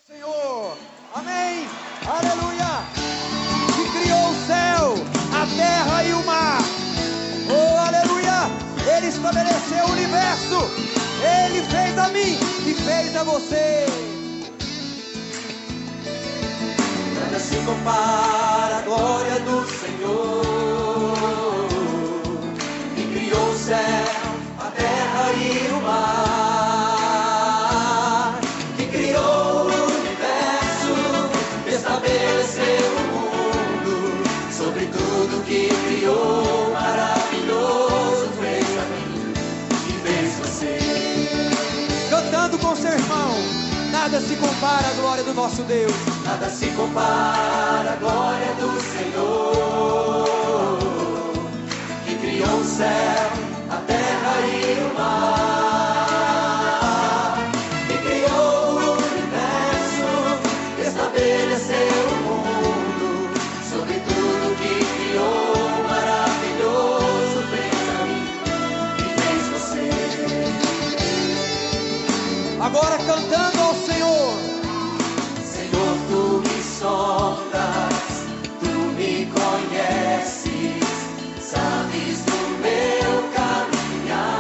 Senhor, amém, aleluia, que criou o céu, a terra e o mar, oh aleluia, Ele estabeleceu o universo, Ele fez a mim e fez a você. Nada se compara à glória do Senhor, que criou o céu, a terra e o mar, que criou o universo, estabeleceu o mundo, sobre tudo que criou, maravilhoso fez a mim e fez você. Cantando com seu irmão, nada se compara à glória do nosso Deus. Nada se compara à glória do Senhor, que criou o céu, a terra e o mar, que criou o universo, estabeleceu o mundo, sobre tudo que criou, maravilhoso fez a mim e fez você. Agora cantando ao Senhor. Senhor, tu me sondas, tu me conheces, sabes do meu caminhar,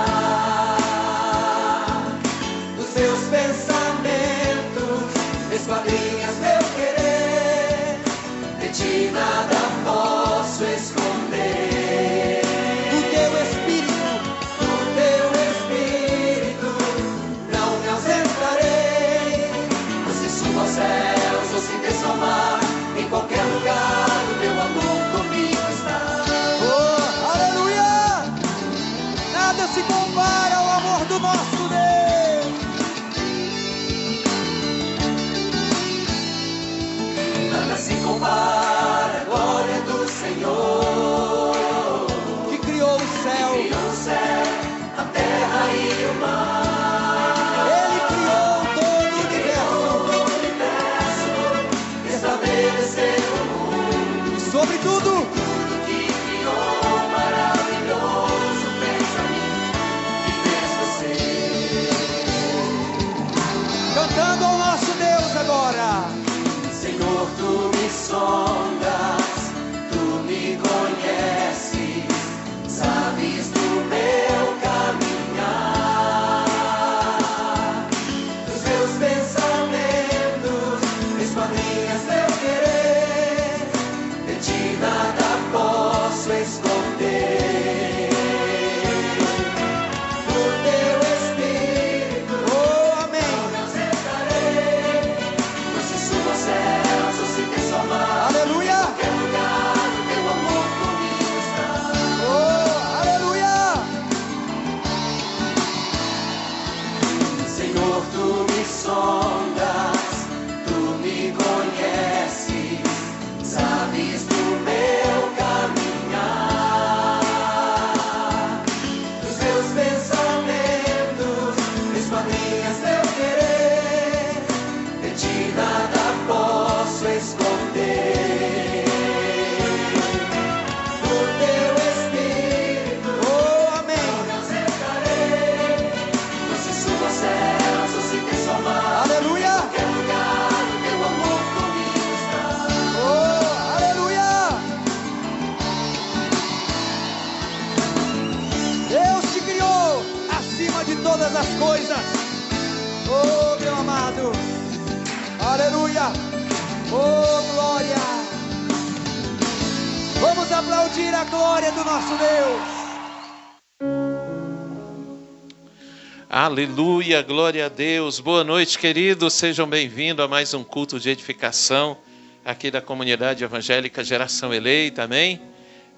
dos meus pensamentos, esquadrinhas meu querer, de ti nada posso esconder. Do teu Espírito, não me ausentarei, ou se subo aos céus, ou se desço ao mar, em qualquer lugar o teu amor comigo está. Oh, aleluia! Nada se compara ao amor do nosso Deus. Nada se compara à glória do Senhor, que criou o céu, a terra e o mar. Ele criou todo o universo, estabeleceu o mundo, e sobre tudo que criou, maravilhoso fez a mim e fez você. Cantando ao nosso Deus agora. Senhor, tu me sondas, tu me conheces, sabes do meu caminhar, dos meus pensamentos, esquadrinhas meu querer, de ti nada posso esconder. Do teu Espírito, oh amém, não me ausentarei, ou se subo aos céus, ou se desço ao mar, aleluia, em qualquer lugar o teu amor comigo está. Oh, aleluia! Senhor, tu me sondas, tu me conheces, sabes do meu caminhar, dos meus pensamentos, esquadrinhas meu querer, de ti nada posso esconder. Do teu Espírito, oh amém, não me ausentarei, ou se subo aos céus, ou se desço ao mar, aleluia, em qualquer lugar o teu amor comigo está. Oh, aleluia! Deus te criou acima de todas as coisas. Oh, meu amado, aleluia! Oh, glória! Vamos aplaudir a glória do nosso Deus. Aleluia, glória a Deus. Boa noite, queridos. Sejam bem-vindos a mais um culto de edificação aqui da comunidade evangélica Geração Eleita, amém?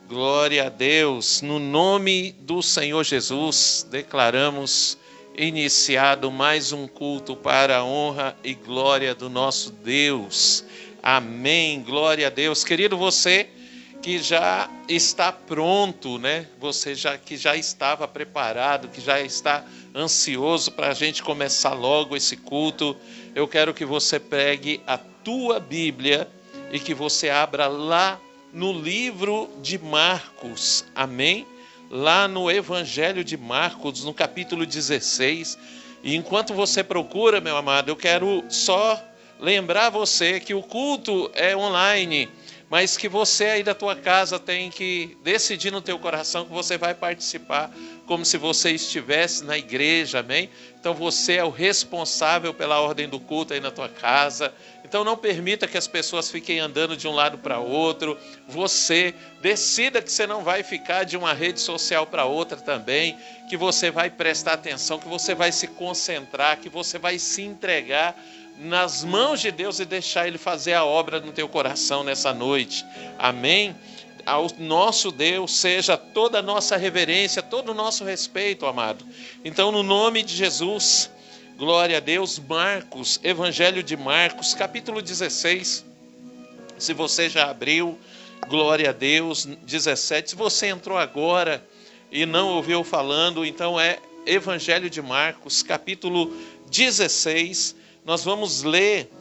Glória a Deus. No nome do Senhor Jesus, declaramos iniciado mais um culto para a honra e glória do nosso Deus. Amém, glória a Deus. Querido, você que já está pronto, né? Você que já estava preparado, que já está ansioso para a gente começar logo esse culto, eu quero que você pegue a tua Bíblia e que você abra lá no livro de Marcos, amém? Lá no Evangelho de Marcos, no capítulo 16. E enquanto você procura, meu amado, eu quero só lembrar você que o culto é online, mas que você aí da tua casa tem que decidir no teu coração que você vai participar como se você estivesse na igreja, amém? Então você é o responsável pela ordem do culto aí na tua casa. Então não permita que as pessoas fiquem andando de um lado para outro. Você decida que você não vai ficar de uma rede social para outra também, que você vai prestar atenção, que você vai se concentrar, que você vai se entregar nas mãos de Deus e deixar Ele fazer a obra no teu coração nessa noite. Amém? Ao nosso Deus seja toda a nossa reverência, todo o nosso respeito, amado. Então, no nome de Jesus, glória a Deus. Marcos, Evangelho de Marcos, capítulo 16. Se você já abriu, glória a Deus, 17. Se você entrou agora e não ouviu falando, então é Evangelho de Marcos, capítulo 16. Nós vamos ler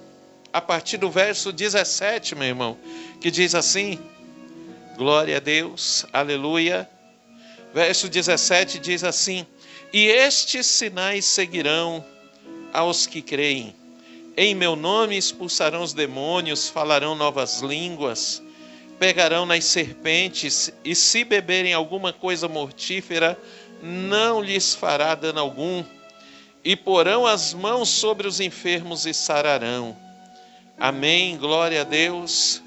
a partir do verso 17, meu irmão, que diz assim, glória a Deus, aleluia. Verso 17 diz assim: e estes sinais seguirão aos que creem. Em meu nome expulsarão os demônios, falarão novas línguas, pegarão nas serpentes, e se beberem alguma coisa mortífera, não lhes fará dano algum. E porão as mãos sobre os enfermos e sararão. Amém, glória a Deus,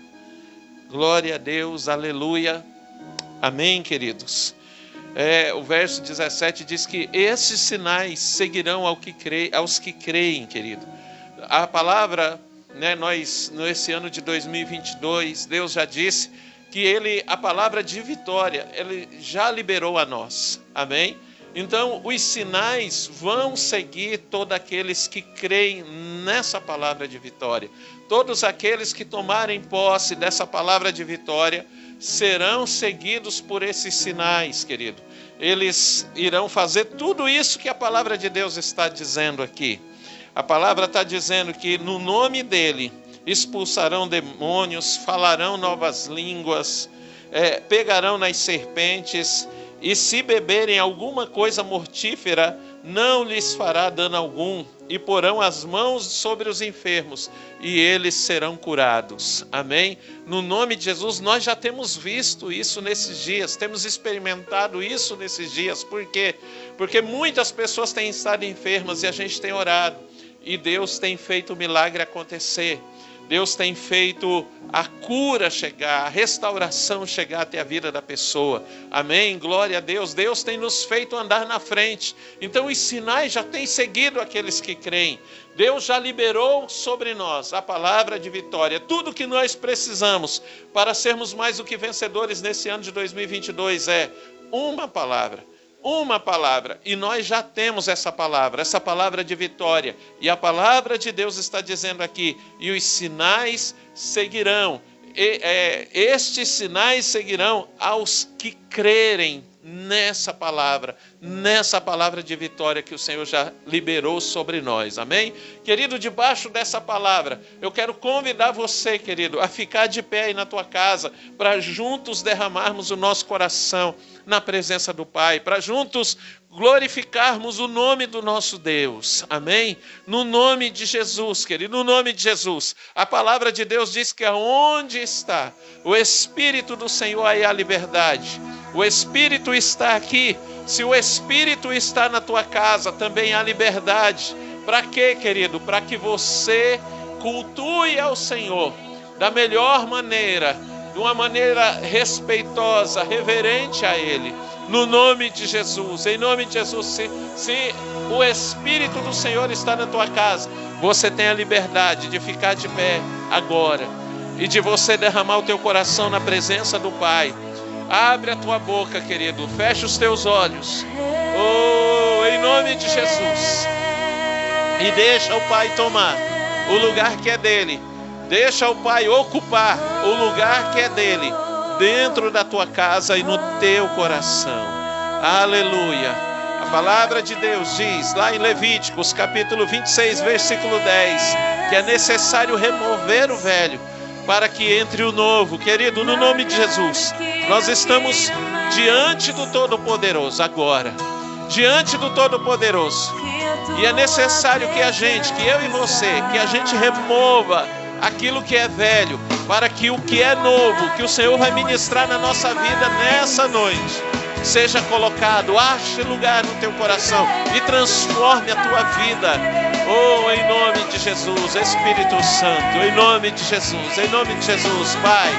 aleluia. Amém, queridos. O verso 17 diz que esses sinais seguirão aos que creem, querido. A palavra, nós, nesse ano de 2022, Deus já disse que a palavra de vitória, Ele já liberou a nós. Amém? Então, os sinais vão seguir todos aqueles que creem nessa palavra de vitória. Todos aqueles que tomarem posse dessa palavra de vitória serão seguidos por esses sinais, querido. Eles irão fazer tudo isso que a palavra de Deus está dizendo aqui. A palavra está dizendo que no nome dele expulsarão demônios, falarão novas línguas, pegarão nas serpentes, e se beberem alguma coisa mortífera, não lhes fará dano algum, e porão as mãos sobre os enfermos, e eles serão curados. Amém? No nome de Jesus, nós já temos visto isso nesses dias, temos experimentado isso nesses dias. Por quê? Porque muitas pessoas têm estado enfermas e a gente tem orado, e Deus tem feito o milagre acontecer. Deus tem feito a cura chegar, a restauração chegar até a vida da pessoa. Amém? Glória a Deus. Deus tem nos feito andar na frente. Então os sinais já têm seguido aqueles que creem. Deus já liberou sobre nós a palavra de vitória. Tudo que nós precisamos para sermos mais do que vencedores nesse ano de 2022 é uma palavra. Uma palavra, e nós já temos essa palavra de vitória, e a palavra de Deus está dizendo aqui, e os sinais seguirão, estes sinais seguirão aos que crerem nessa palavra de vitória que o Senhor já liberou sobre nós, amém? Querido, debaixo dessa palavra, eu quero convidar você, querido, a ficar de pé aí na tua casa, para juntos derramarmos o nosso coração na presença do Pai, para juntos glorificarmos o nome do nosso Deus, amém? No nome de Jesus, querido, no nome de Jesus. A palavra de Deus diz que aonde está o Espírito do Senhor, aí há liberdade. O Espírito está aqui. Se o Espírito está na tua casa, também há liberdade. Para quê, querido? Para que você cultue ao Senhor da melhor maneira, de uma maneira respeitosa, reverente a Ele. No nome de Jesus, em nome de Jesus, se o Espírito do Senhor está na tua casa, você tem a liberdade de ficar de pé agora e de você derramar o teu coração na presença do Pai. Abre a tua boca, querido, fecha os teus olhos, em nome de Jesus, e deixa o Pai tomar o lugar que é dele. Deixa o Pai ocupar o lugar que é dele, dentro da tua casa e no teu coração. Aleluia. A palavra de Deus diz, lá em Levíticos, capítulo 26, versículo 10, que é necessário remover o velho, para que entre o novo. Querido, no nome de Jesus, nós estamos diante do Todo-Poderoso agora. Diante do Todo-Poderoso. E é necessário que eu e você, que a gente remova aquilo que é velho, para que o que é novo, que o Senhor vai ministrar na nossa vida nessa noite, seja colocado, ache lugar no teu coração e transforme a tua vida. Oh, em nome de Jesus, Espírito Santo, em nome de Jesus, Pai,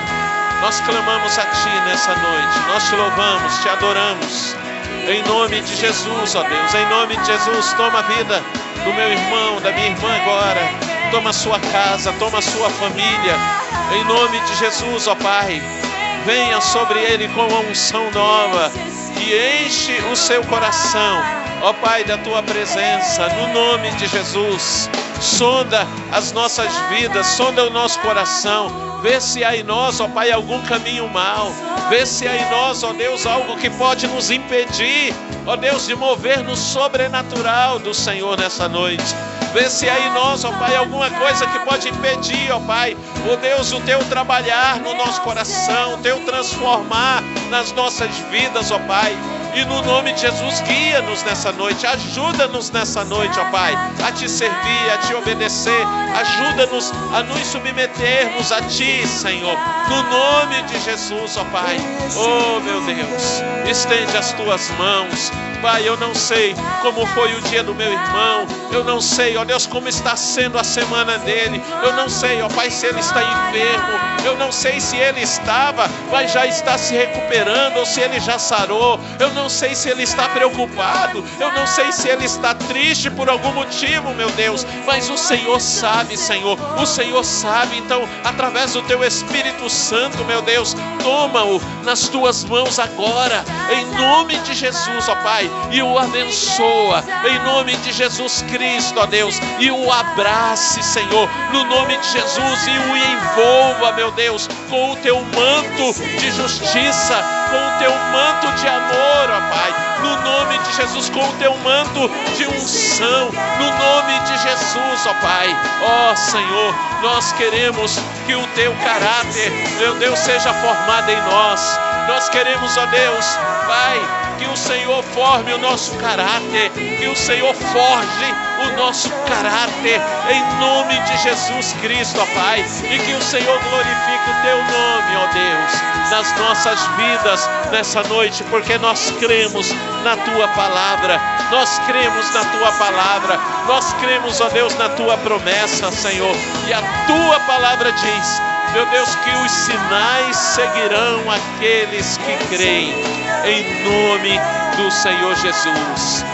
nós clamamos a Ti nessa noite, nós Te louvamos, Te adoramos, em nome de Jesus, ó Deus, em nome de Jesus, toma a vida do meu irmão, da minha irmã agora, toma a sua casa, toma a sua família, em nome de Jesus, ó Pai, venha sobre ele com uma unção nova e enche o seu coração, ó Pai, da Tua presença, no nome de Jesus. Sonda as nossas vidas, sonda o nosso coração, vê se há em nós, ó Pai, algum caminho mau, vê se há em nós, ó Deus, algo que pode nos impedir, ó Deus, de mover no sobrenatural do Senhor nessa noite. Vê se há em nós, ó Pai, alguma coisa que pode impedir, ó Pai, ó Deus, o Teu trabalhar no nosso coração, o Teu transformar nas nossas vidas, ó Pai. E no nome de Jesus, guia-nos nessa noite, ajuda-nos nessa noite, ó Pai, a Te servir, a Te obedecer, ajuda-nos a nos submetermos a Ti, Senhor, no nome de Jesus, ó Pai. Oh, meu Deus, estende as Tuas mãos, Pai, eu não sei como foi o dia do meu irmão, eu não sei, ó Deus, como está sendo a semana dele, eu não sei, ó Pai, se ele está enfermo, eu não sei se ele estava, mas já está se recuperando, ou se ele já sarou, eu não sei se ele está preocupado, eu não sei se ele está triste por algum motivo, meu Deus, mas o Senhor sabe, Senhor, o Senhor sabe, então, através do Teu Espírito Santo, meu Deus, toma-o nas Tuas mãos agora, em nome de Jesus, ó Pai, e o abençoa, em nome de Jesus Cristo, ó Deus, e o abrace, Senhor, no nome de Jesus, e o envolva, meu Deus, com o Teu manto de justiça, com o Teu manto de amor, ó Pai, no nome de Jesus, com o Teu manto de unção, no nome de Jesus, ó Pai. Ó Senhor, nós queremos que o Teu caráter, meu Deus, seja formado em nós. Nós queremos, ó Deus, Pai, que o Senhor forme o nosso caráter, que o Senhor forge o nosso caráter, em nome de Jesus Cristo, ó Pai, e que o Senhor glorifique o Teu nome, ó Deus, nas nossas vidas nessa noite, porque nós cremos na Tua palavra, nós cremos na Tua palavra, nós cremos, ó Deus, na Tua promessa, Senhor, e a Tua palavra diz, meu Deus, que os sinais seguirão aqueles que creem, em nome do Senhor Jesus.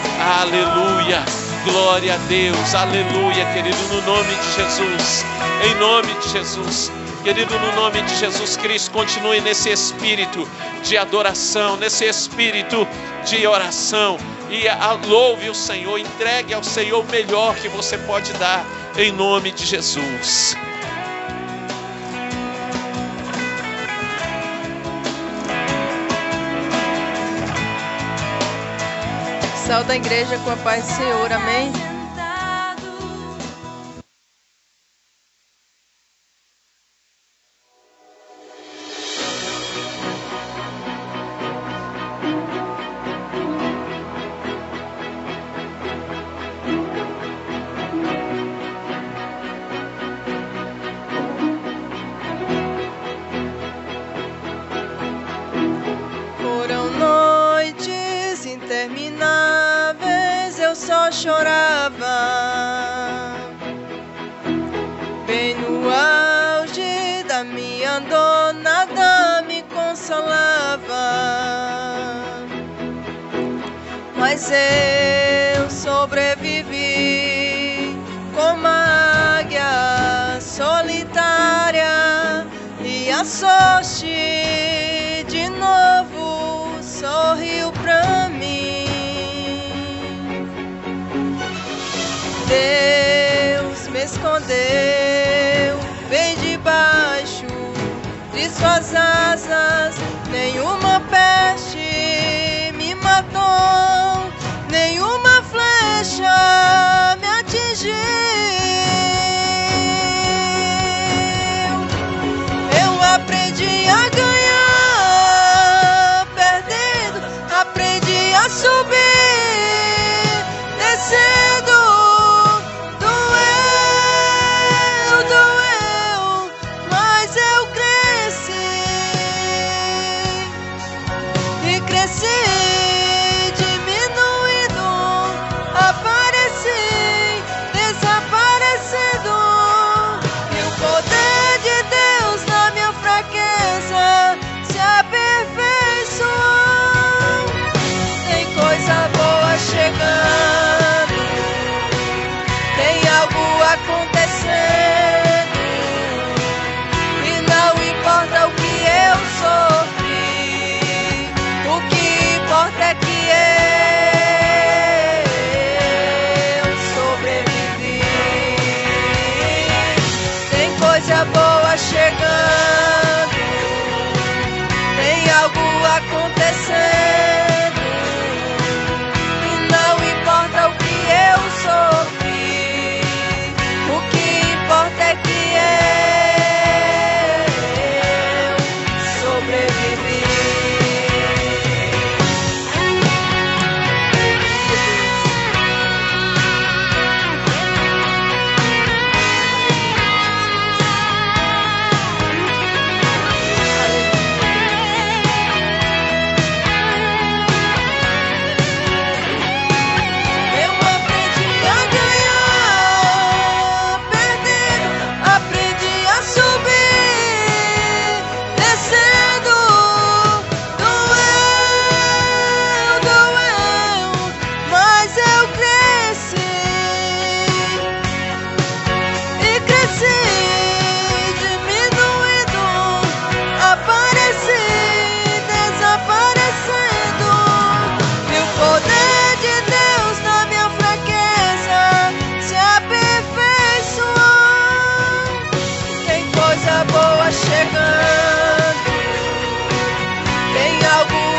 Aleluia, glória a Deus, aleluia, querido, no nome de Jesus, em nome de Jesus. Querido, no nome de Jesus Cristo, continue nesse espírito de adoração, nesse espírito de oração, e louve o Senhor, entregue ao Senhor o melhor que você pode dar, em nome de Jesus. Salve a igreja com a paz do Senhor, amém? Foram noites intermináveis, eu só chorava, bem no auge da minha dor, nada me consolava, mas eu sobrevivi como a águia solitária, e a sorte de novo sorriu pra mim. Deus me escondeu bem debaixo de suas asas, nenhuma peste me matou, nenhuma flecha me atingiu. Eu aprendi a ganhar perdendo, aprendi a subir descendo. coisa boa chegando, tem algo acontecendo, e não importa o que eu sofri, o que importa é que eu sobrevivi.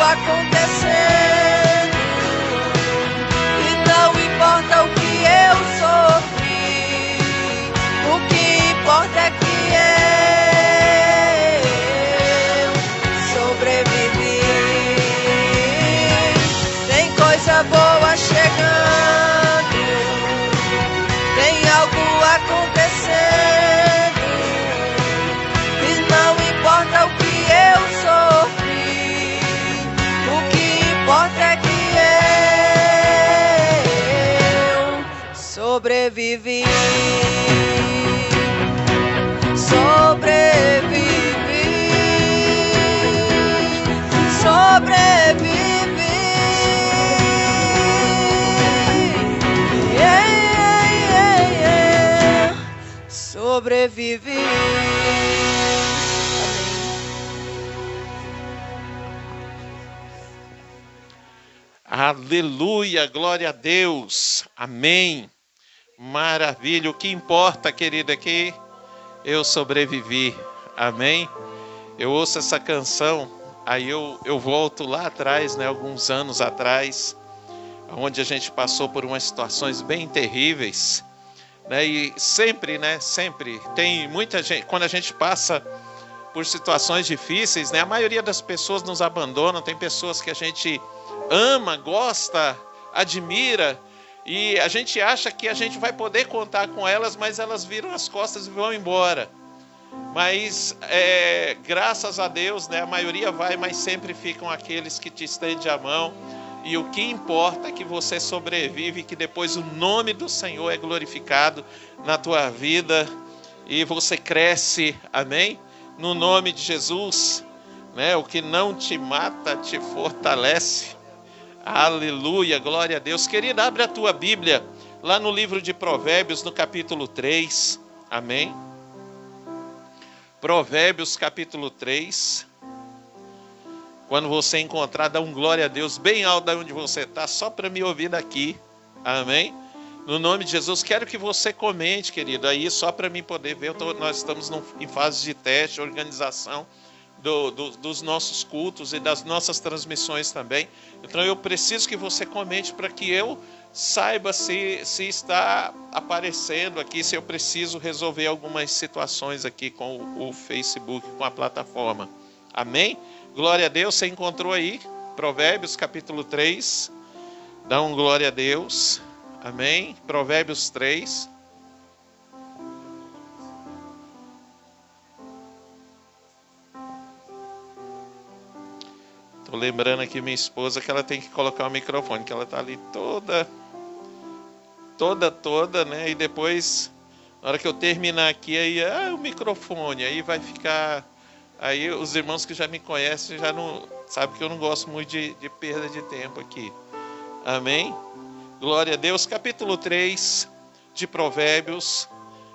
Acontecendo, e não importa o que eu sofri, o que importa é que eu sobrevivi. Tem coisa boa chegando, tem algo acontecendo, e não importa o que eu sofri, importa é que eu sobrevivi, sobrevivi, sobrevivi, sobrevivi. Aleluia, glória a Deus, amém, maravilha. O que importa, querida, é que eu sobrevivi, amém. Eu ouço essa canção, aí eu volto lá atrás, né, alguns anos atrás, onde a gente passou por umas situações bem terríveis, né, e sempre tem muita gente, quando a gente passa por situações difíceis, né, a maioria das pessoas nos abandonam. Tem pessoas que a gente ama, gosta, admira, e a gente acha que a gente vai poder contar com elas, mas elas viram as costas e vão embora. Mas graças a Deus, né, a maioria vai, mas sempre ficam aqueles que te estendem a mão, e o que importa é que você sobrevive, que depois o nome do Senhor é glorificado na tua vida, e você cresce, amém? No nome de Jesus, né, o que não te mata te fortalece. Aleluia, glória a Deus. Querida, abre a tua Bíblia lá no livro de Provérbios, no capítulo 3, amém? Provérbios, capítulo 3. Quando você encontrar, dá um glória a Deus bem alto de onde você está, só para me ouvir daqui, amém? No nome de Jesus, quero que você comente, querido, aí só para mim poder ver. Nós estamos em fase de teste, organização dos nossos cultos e das nossas transmissões também. Então eu preciso que você comente para que eu saiba se está aparecendo aqui, se eu preciso resolver algumas situações aqui com o Facebook, com a plataforma. Amém? Glória a Deus. Você encontrou aí Provérbios capítulo 3. Dá um glória a Deus. Amém? Provérbios 3. Estou lembrando aqui minha esposa que ela tem que colocar o microfone, que ela está ali toda, né? E depois, na hora que eu terminar aqui, aí o microfone, aí vai ficar... Aí os irmãos que já me conhecem já não sabem que eu não gosto muito de perda de tempo aqui. Amém? Glória a Deus. Capítulo 3 de Provérbios.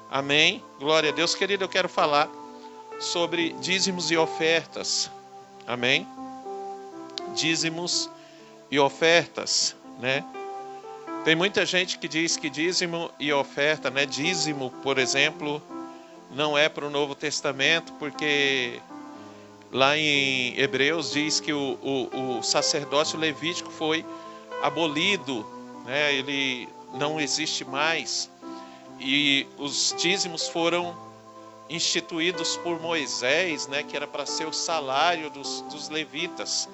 Amém? Glória a Deus. Querido, eu quero falar sobre dízimos e ofertas. Amém? Dízimos e ofertas, né? Tem muita gente que diz que dízimo e oferta, né? Dízimo, por exemplo, não é para o Novo Testamento, porque lá em Hebreus diz que o sacerdócio levítico foi abolido, né? Ele não existe mais, e os dízimos foram instituídos por Moisés, né? Que era para ser o salário dos levitas.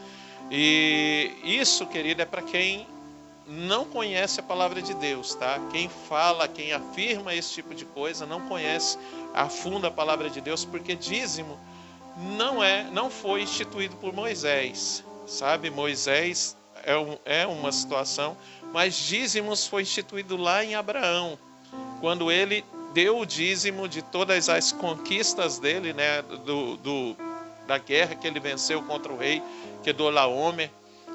E isso, querido, é para quem não conhece a palavra de Deus, tá? Quem fala, quem afirma esse tipo de coisa não conhece a fundo a palavra de Deus, porque dízimo não foi instituído por Moisés, sabe? Moisés é uma situação, mas dízimos foi instituído lá em Abraão, quando ele deu o dízimo de todas as conquistas dele, né? Da guerra que ele venceu contra o rei Quedorlaomer,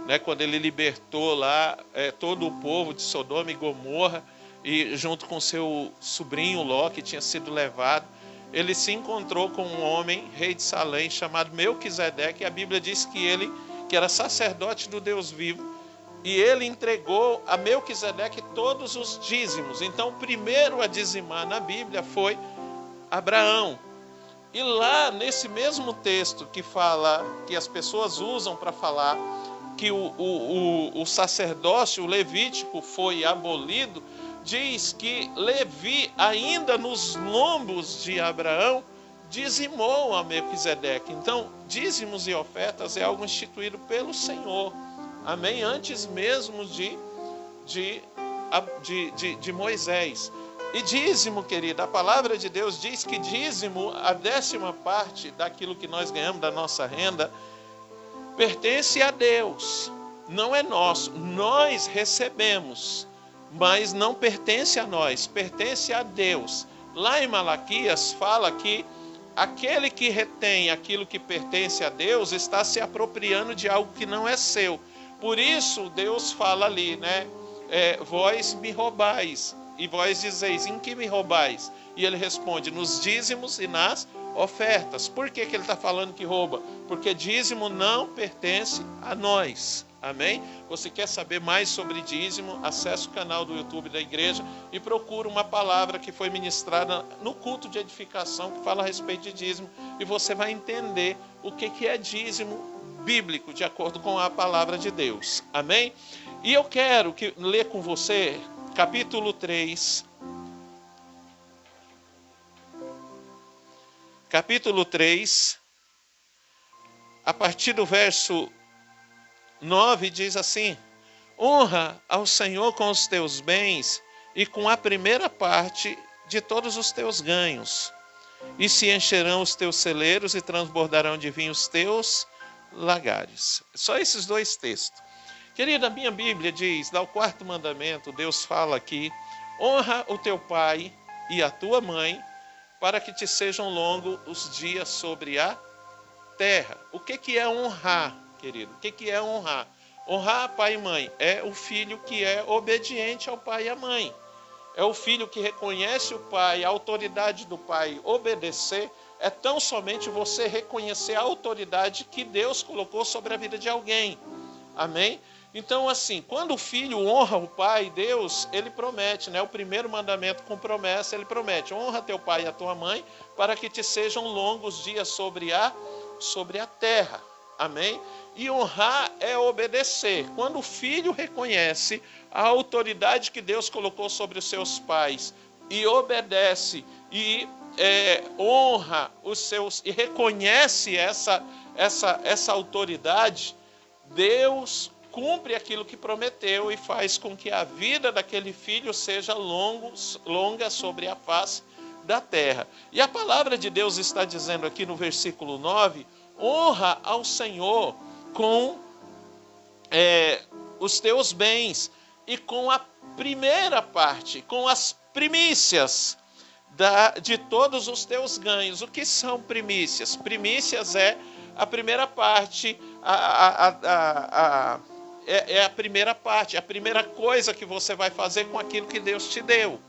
né? Quando ele libertou lá todo o povo de Sodoma e Gomorra, e junto com seu sobrinho Ló, que tinha sido levado, ele se encontrou com um homem, rei de Salém, chamado Melquisedeque, e a Bíblia diz que era sacerdote do Deus vivo, e ele entregou a Melquisedeque todos os dízimos. Então, o primeiro a dizimar na Bíblia foi Abraão. E lá, nesse mesmo texto que fala, que as pessoas usam para falar que o sacerdócio, o levítico, foi abolido, diz que Levi, ainda nos lombos de Abraão, dizimou a Melquisedeque. Então, dízimos e ofertas é algo instituído pelo Senhor, amém? Antes mesmo de Moisés. E dízimo, querido, a palavra de Deus diz que dízimo, a 10ª parte daquilo que nós ganhamos da nossa renda, pertence a Deus, não é nosso. Nós recebemos, mas não pertence a nós, pertence a Deus. Lá em Malaquias fala que aquele que retém aquilo que pertence a Deus está se apropriando de algo que não é seu. Por isso Deus fala ali, né? Vós me roubais, e vós dizeis, em que me roubais? E ele responde, nos dízimos e nas ofertas. Por que ele está falando que rouba? Porque dízimo não pertence a nós. Amém? Você quer saber mais sobre dízimo? Acesse o canal do YouTube da igreja e procura uma palavra que foi ministrada no culto de edificação que fala a respeito de dízimo, e você vai entender o que é dízimo bíblico, de acordo com a palavra de Deus. Amém? E eu quero ler com você capítulo 3. Capítulo 3, a partir do verso 9, diz assim: honra ao Senhor com os teus bens e com a primeira parte de todos os teus ganhos, e se encherão os teus celeiros e transbordarão de vinho os teus lagares. Só esses dois textos. Querida, a minha Bíblia diz, lá o 4º mandamento, Deus fala aqui: honra o teu pai e a tua mãe, para que te sejam longos os dias sobre a terra. O que é honrar, querido? O que é honrar? Honrar pai e mãe é o filho que é obediente ao pai e à mãe. É o filho que reconhece o pai, a autoridade do pai. Obedecer é tão somente você reconhecer a autoridade que Deus colocou sobre a vida de alguém. Amém? Então, assim, quando o filho honra o pai, Deus, ele promete, né? O primeiro mandamento com promessa, ele promete: honra teu pai e a tua mãe, para que te sejam longos dias sobre a terra. Amém? E honrar é obedecer. Quando o filho reconhece a autoridade que Deus colocou sobre os seus pais e obedece e honra os seus e reconhece essa autoridade, Deus cumpre aquilo que prometeu e faz com que a vida daquele filho seja longa sobre a face da terra. E a palavra de Deus está dizendo aqui no versículo 9: honra ao Senhor com os teus bens e com a primeira parte, com as primícias de todos os teus ganhos. O que são primícias? Primícias é a primeira parte, é a primeira parte, a primeira coisa que você vai fazer com aquilo que Deus te deu,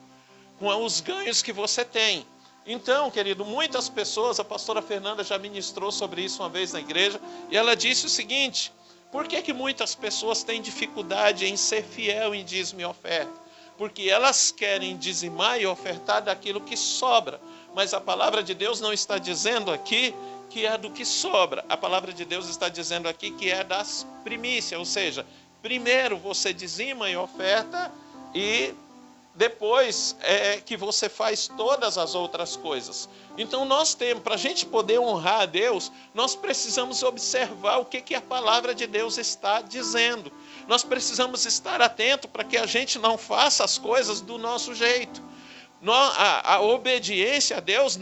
com os ganhos que você tem. Então, querido, muitas pessoas, a pastora Fernanda já ministrou sobre isso uma vez na igreja, e ela disse o seguinte: por que muitas pessoas têm dificuldade em ser fiel em dízimo e oferta? Porque elas querem dizimar e ofertar daquilo que sobra, Mas a palavra de Deus não está dizendo aqui que é do que sobra. A palavra de Deus está dizendo aqui que é das primícias, ou seja, primeiro você dizima e oferta e depois é que você faz todas as outras coisas. Então nós temos, para a gente poder honrar a Deus, nós precisamos observar o que a palavra de Deus está dizendo. Nós precisamos estar atento para que a gente não faça as coisas do nosso jeito. A obediência a Deus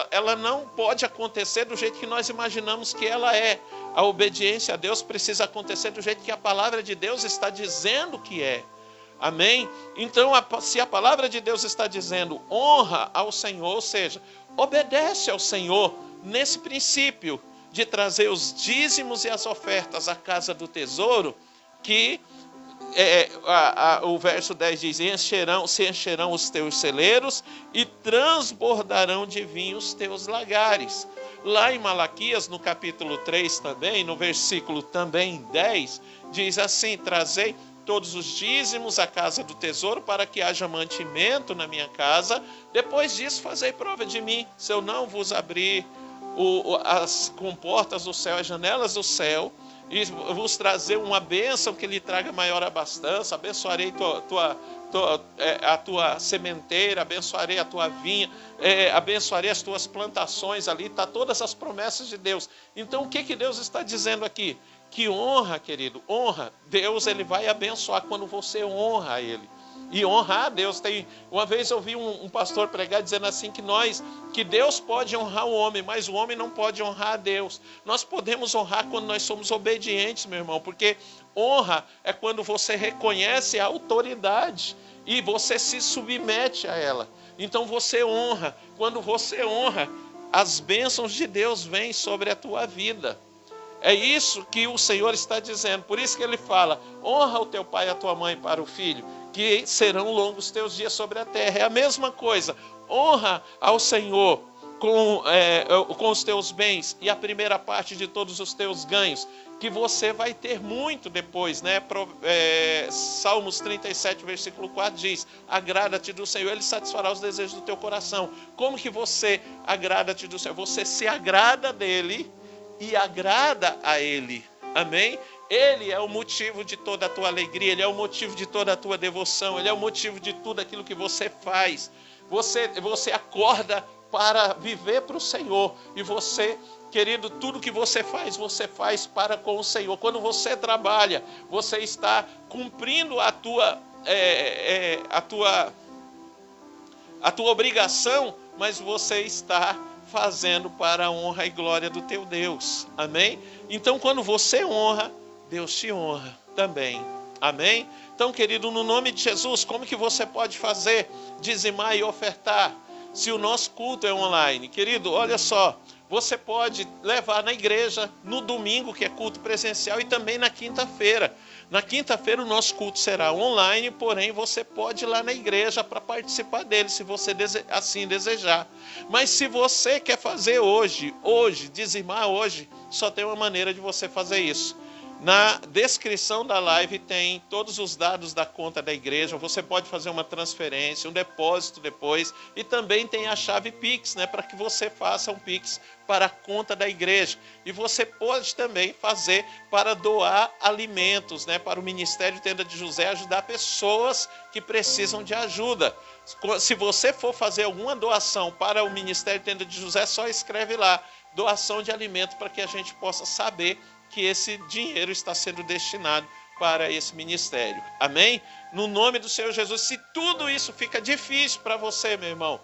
ela não pode acontecer do jeito que nós imaginamos que ela é. A obediência a Deus precisa acontecer do jeito que a palavra de Deus está dizendo que é. Amém? Então, se a palavra de Deus está dizendo honra ao Senhor, ou seja, obedece ao Senhor nesse princípio de trazer os dízimos e as ofertas à casa do tesouro, que o verso 10 diz, se encherão os teus celeiros e transbordarão de vinho os teus lagares. Lá em Malaquias, no capítulo 3 também, no versículo também 10, diz assim, trazei todos os dízimos à casa do tesouro para que haja mantimento na minha casa. Depois disso, fazei prova de mim, se eu não vos abrir as comportas do céu, as janelas do céu, e vos trazer uma bênção que lhe traga maior abastança, abençoarei a tua sementeira, abençoarei a tua vinha, abençoarei as tuas plantações ali, está todas as promessas de Deus. Então o que Deus está dizendo aqui? Que honra, querido, honra. Deus ele vai abençoar quando você honra Ele. E honrar a Deus. Uma vez eu vi um pastor pregar dizendo assim que Deus pode honrar o homem, mas o homem não pode honrar a Deus. Nós podemos honrar quando nós somos obedientes, meu irmão, porque honra é quando você reconhece a autoridade e você se submete a ela. Então você honra. Quando você honra, as bênçãos de Deus vêm sobre a tua vida. É isso que o Senhor está dizendo. Por isso que ele fala, honra o teu pai e a tua mãe para o filho, que serão longos os teus dias sobre a terra. É a mesma coisa. Honra ao Senhor com os teus bens e a primeira parte de todos os teus ganhos, que você vai ter muito depois, né? Salmos 37, versículo 4 diz, agrada-te do Senhor, Ele satisfará os desejos do teu coração. Como que você agrada-te do Senhor? Você se agrada dEle e agrada a Ele, amém? Ele é o motivo de toda a tua alegria, Ele é o motivo de toda a tua devoção, Ele é o motivo de tudo aquilo que você faz. Você acorda para viver para o Senhor, e você, querido, tudo que você faz para com o Senhor. Quando você trabalha, você está cumprindo a tua obrigação, mas você está fazendo para a honra e glória do teu Deus, amém? Então quando você honra, Deus te honra também, amém? Então, querido, no nome de Jesus, como que você pode fazer? Dizimar e ofertar, se o nosso culto é online. Querido, olha só, você pode levar na igreja no domingo, que é culto presencial, e também na quinta-feira. Na quinta-feira o nosso culto será online, porém você pode ir lá na igreja para participar dele, se você assim desejar. Mas se você quer fazer hoje, dizimar hoje, só tem uma maneira de você fazer isso. Na descrição da live tem todos os dados da conta da igreja. Você pode fazer uma transferência, um depósito depois. E também tem a chave Pix, né, para que você faça um Pix para a conta da igreja. E você pode também fazer para doar alimentos, né, para o Ministério Tenda de José, ajudar pessoas que precisam de ajuda. Se você for fazer alguma doação para o Ministério Tenda de José, só escreve lá, doação de alimento, para que a gente possa saber que esse dinheiro está sendo destinado para esse ministério. Amém? No nome do Senhor Jesus, se tudo isso fica difícil para você, meu irmão,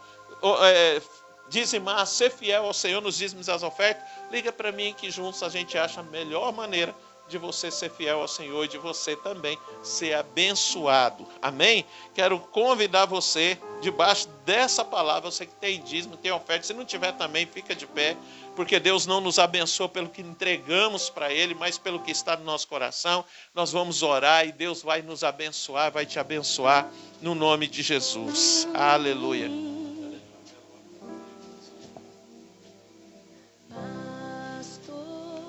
dizimar, ser fiel ao Senhor nos dízimos e as ofertas, liga para mim que juntos a gente acha a melhor maneira de você ser fiel ao Senhor e de você também ser abençoado. Amém? Quero convidar você, debaixo dessa palavra, você que tem dízimo, tem oferta, se não tiver também, fica de pé, porque Deus não nos abençoa pelo que entregamos para Ele, mas pelo que está no nosso coração. Nós vamos orar e Deus vai nos abençoar, vai te abençoar no nome de Jesus. Aleluia.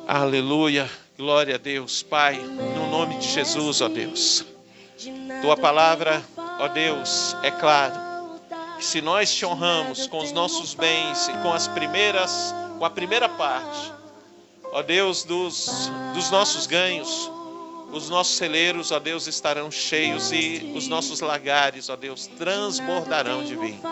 Aleluia. Glória a Deus, Pai, no nome de Jesus, ó Deus. Tua palavra, ó Deus, é claro, que se nós te honramos com os nossos bens e com a primeira parte, ó Deus, dos nossos ganhos, os nossos celeiros, ó Deus, estarão cheios e os nossos lagares, ó Deus, transbordarão de vinho.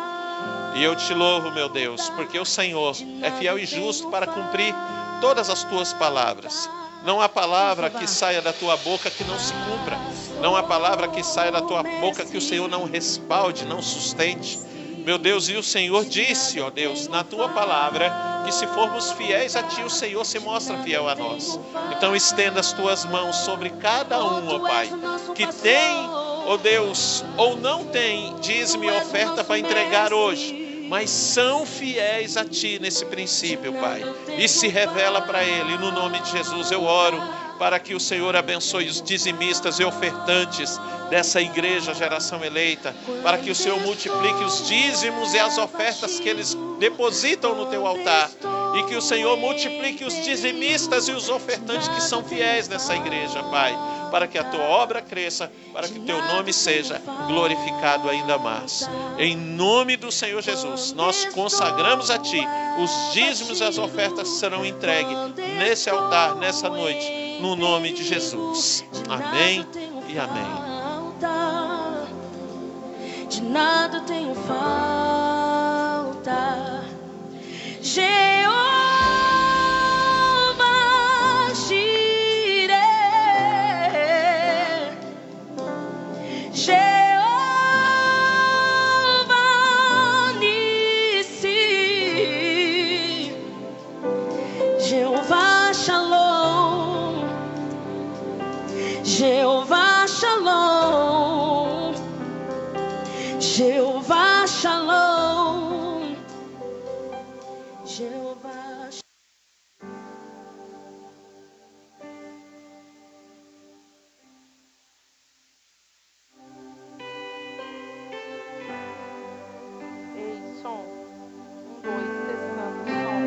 E eu te louvo, meu Deus, porque o Senhor é fiel e justo para cumprir todas as tuas palavras. Não há palavra que saia da tua boca que não se cumpra. Não há palavra que saia da tua boca que o Senhor não respalde, não sustente. Meu Deus, e o Senhor disse, ó Deus, na tua palavra, que se formos fiéis a ti, o Senhor se mostra fiel a nós. Então estenda as tuas mãos sobre cada um, ó Pai, que tem, ó Deus, ou não tem dízimo e oferta para entregar hoje, mas são fiéis a ti nesse princípio, Pai, e se revela para ele. E no nome de Jesus eu oro para que o Senhor abençoe os dizimistas e ofertantes dessa igreja Geração Eleita, para que o Senhor multiplique os dízimos e as ofertas que eles depositam no teu altar, e que o Senhor multiplique os dizimistas e os ofertantes que são fiéis nessa igreja, Pai, para que a tua obra cresça, para que o teu nome seja glorificado ainda mais. Em nome do Senhor Jesus, nós consagramos a ti, os dízimos e as ofertas serão entregues nesse altar, nessa noite, no nome de Jesus. Amém e amém. De nada tenho falta. Jeová Jireh, Jeová Nissi, Jeová Shalom, Jeová Shalom, Jeová Shalom, Jeová Shalom. Ei, som. 1, 2, testando som.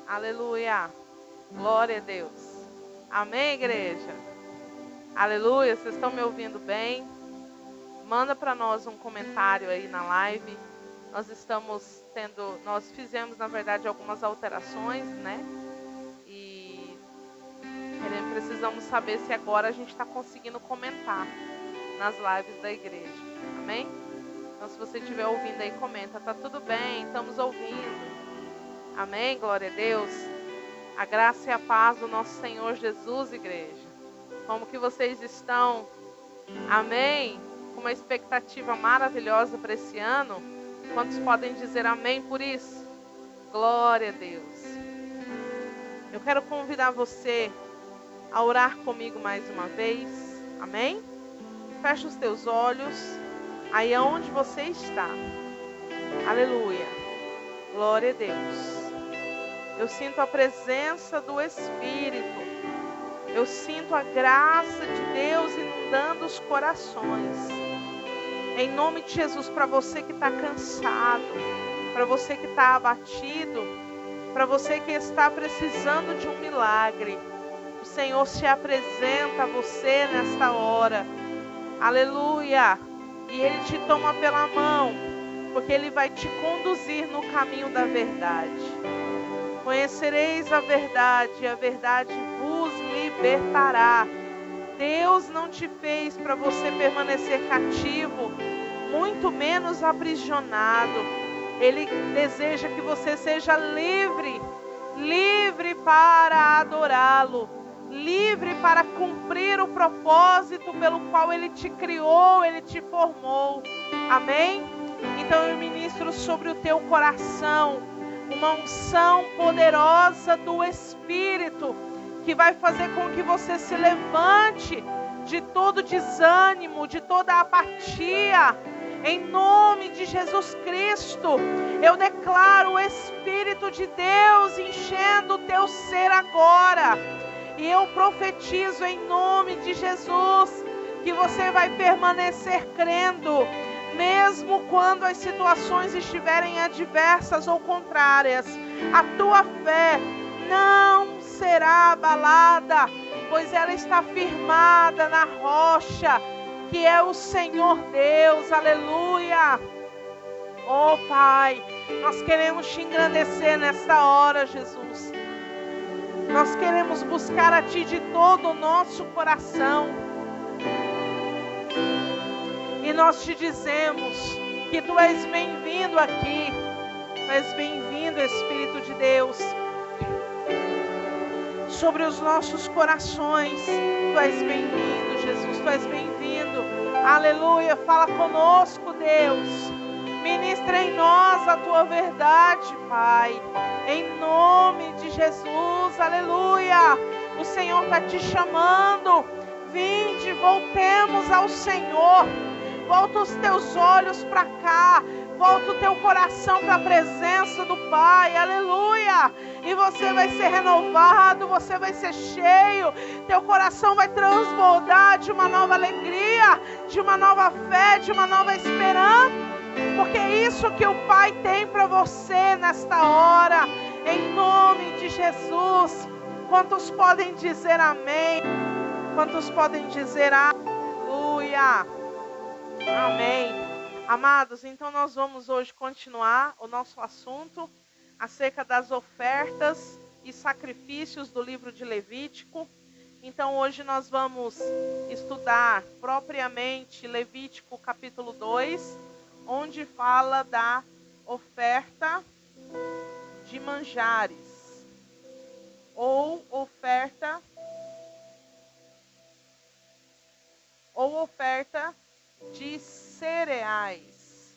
Aleluia. Glória a Deus. Amém, igreja? Aleluia. Vocês estão me ouvindo bem? Manda para nós um comentário aí na live. Nós fizemos, na verdade, algumas alterações, né? E precisamos saber se agora a gente está conseguindo comentar nas lives da igreja. Amém? Então, se você estiver ouvindo aí, comenta. Tá tudo bem, estamos ouvindo. Amém? Glória a Deus. A graça e a paz do nosso Senhor Jesus, igreja. Como que vocês estão? Amém? Com uma expectativa maravilhosa para esse ano. Quantos podem dizer amém por isso? Glória a Deus. Eu quero convidar você a orar comigo mais uma vez. Amém? Fecha os teus olhos. Aí aonde você está. Aleluia. Glória a Deus. Eu sinto a presença do Espírito. Eu sinto a graça de Deus inundando os corações. Em nome de Jesus, para você que está cansado, para você que está abatido, para você que está precisando de um milagre, o Senhor se apresenta a você nesta hora. Aleluia! E Ele te toma pela mão, porque Ele vai te conduzir no caminho da verdade. Conhecereis a verdade, e a verdade vos libertará. Deus não te fez para você permanecer cativo, muito menos aprisionado. Ele deseja que você seja livre, livre para adorá-lo, livre para cumprir o propósito pelo qual Ele te criou, Ele te formou. Amém? Então eu ministro sobre o teu coração uma unção poderosa do Espírito, que vai fazer com que você se levante de todo desânimo, de toda apatia. Em nome de Jesus Cristo, eu declaro o Espírito de Deus enchendo o teu ser agora. E eu profetizo em nome de Jesus que você vai permanecer crendo, mesmo quando as situações estiverem adversas ou contrárias. A tua fé não será abalada, pois ela está firmada na rocha, que é o Senhor Deus, aleluia. Oh Pai, nós queremos te engrandecer nesta hora, Jesus. Nós queremos buscar a Ti de todo o nosso coração. E nós te dizemos que Tu és bem-vindo aqui. Tu és bem-vindo, Espírito de Deus. Sobre os nossos corações, Tu és bem-vindo, Jesus. Tu és bem-vindo. Aleluia. Fala conosco, Deus. Ministra em nós a Tua verdade, Pai. Em nome de Jesus, aleluia. O Senhor está te chamando. Vinde, voltemos ao Senhor. Volta os teus olhos para cá. Volta o teu coração para a presença do Pai, aleluia. E você vai ser renovado, você vai ser cheio. Teu coração vai transbordar de uma nova alegria, de uma nova fé, de uma nova esperança. Porque é isso que o Pai tem para você nesta hora. Em nome de Jesus. Quantos podem dizer amém? Quantos podem dizer aleluia? Amém. Amados, então nós vamos hoje continuar o nosso assunto acerca das ofertas e sacrifícios do livro de Levítico. Então hoje nós vamos estudar propriamente Levítico capítulo 2, onde fala da oferta de manjares, ou oferta de cereais.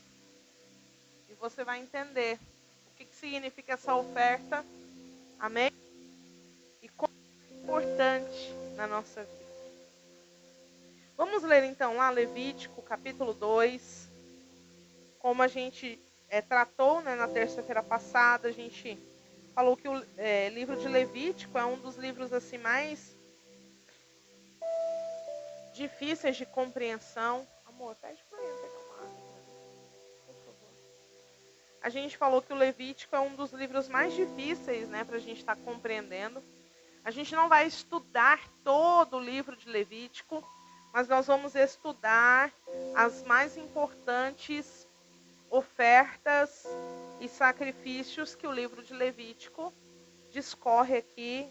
E você vai entender o que significa essa oferta, amém? E como é importante na nossa vida. Vamos ler então lá Levítico capítulo 2. Como a gente tratou, né, na terça-feira passada, a gente falou que o livro de Levítico é um dos livros assim mais difíceis de compreensão. Amor, pede para ele pegar uma água, por favor. A gente falou que o Levítico é um dos livros mais difíceis, né, para a gente estar compreendendo. A gente não vai estudar todo o livro de Levítico, mas nós vamos estudar as mais importantes ofertas e sacrifícios que o livro de Levítico discorre aqui,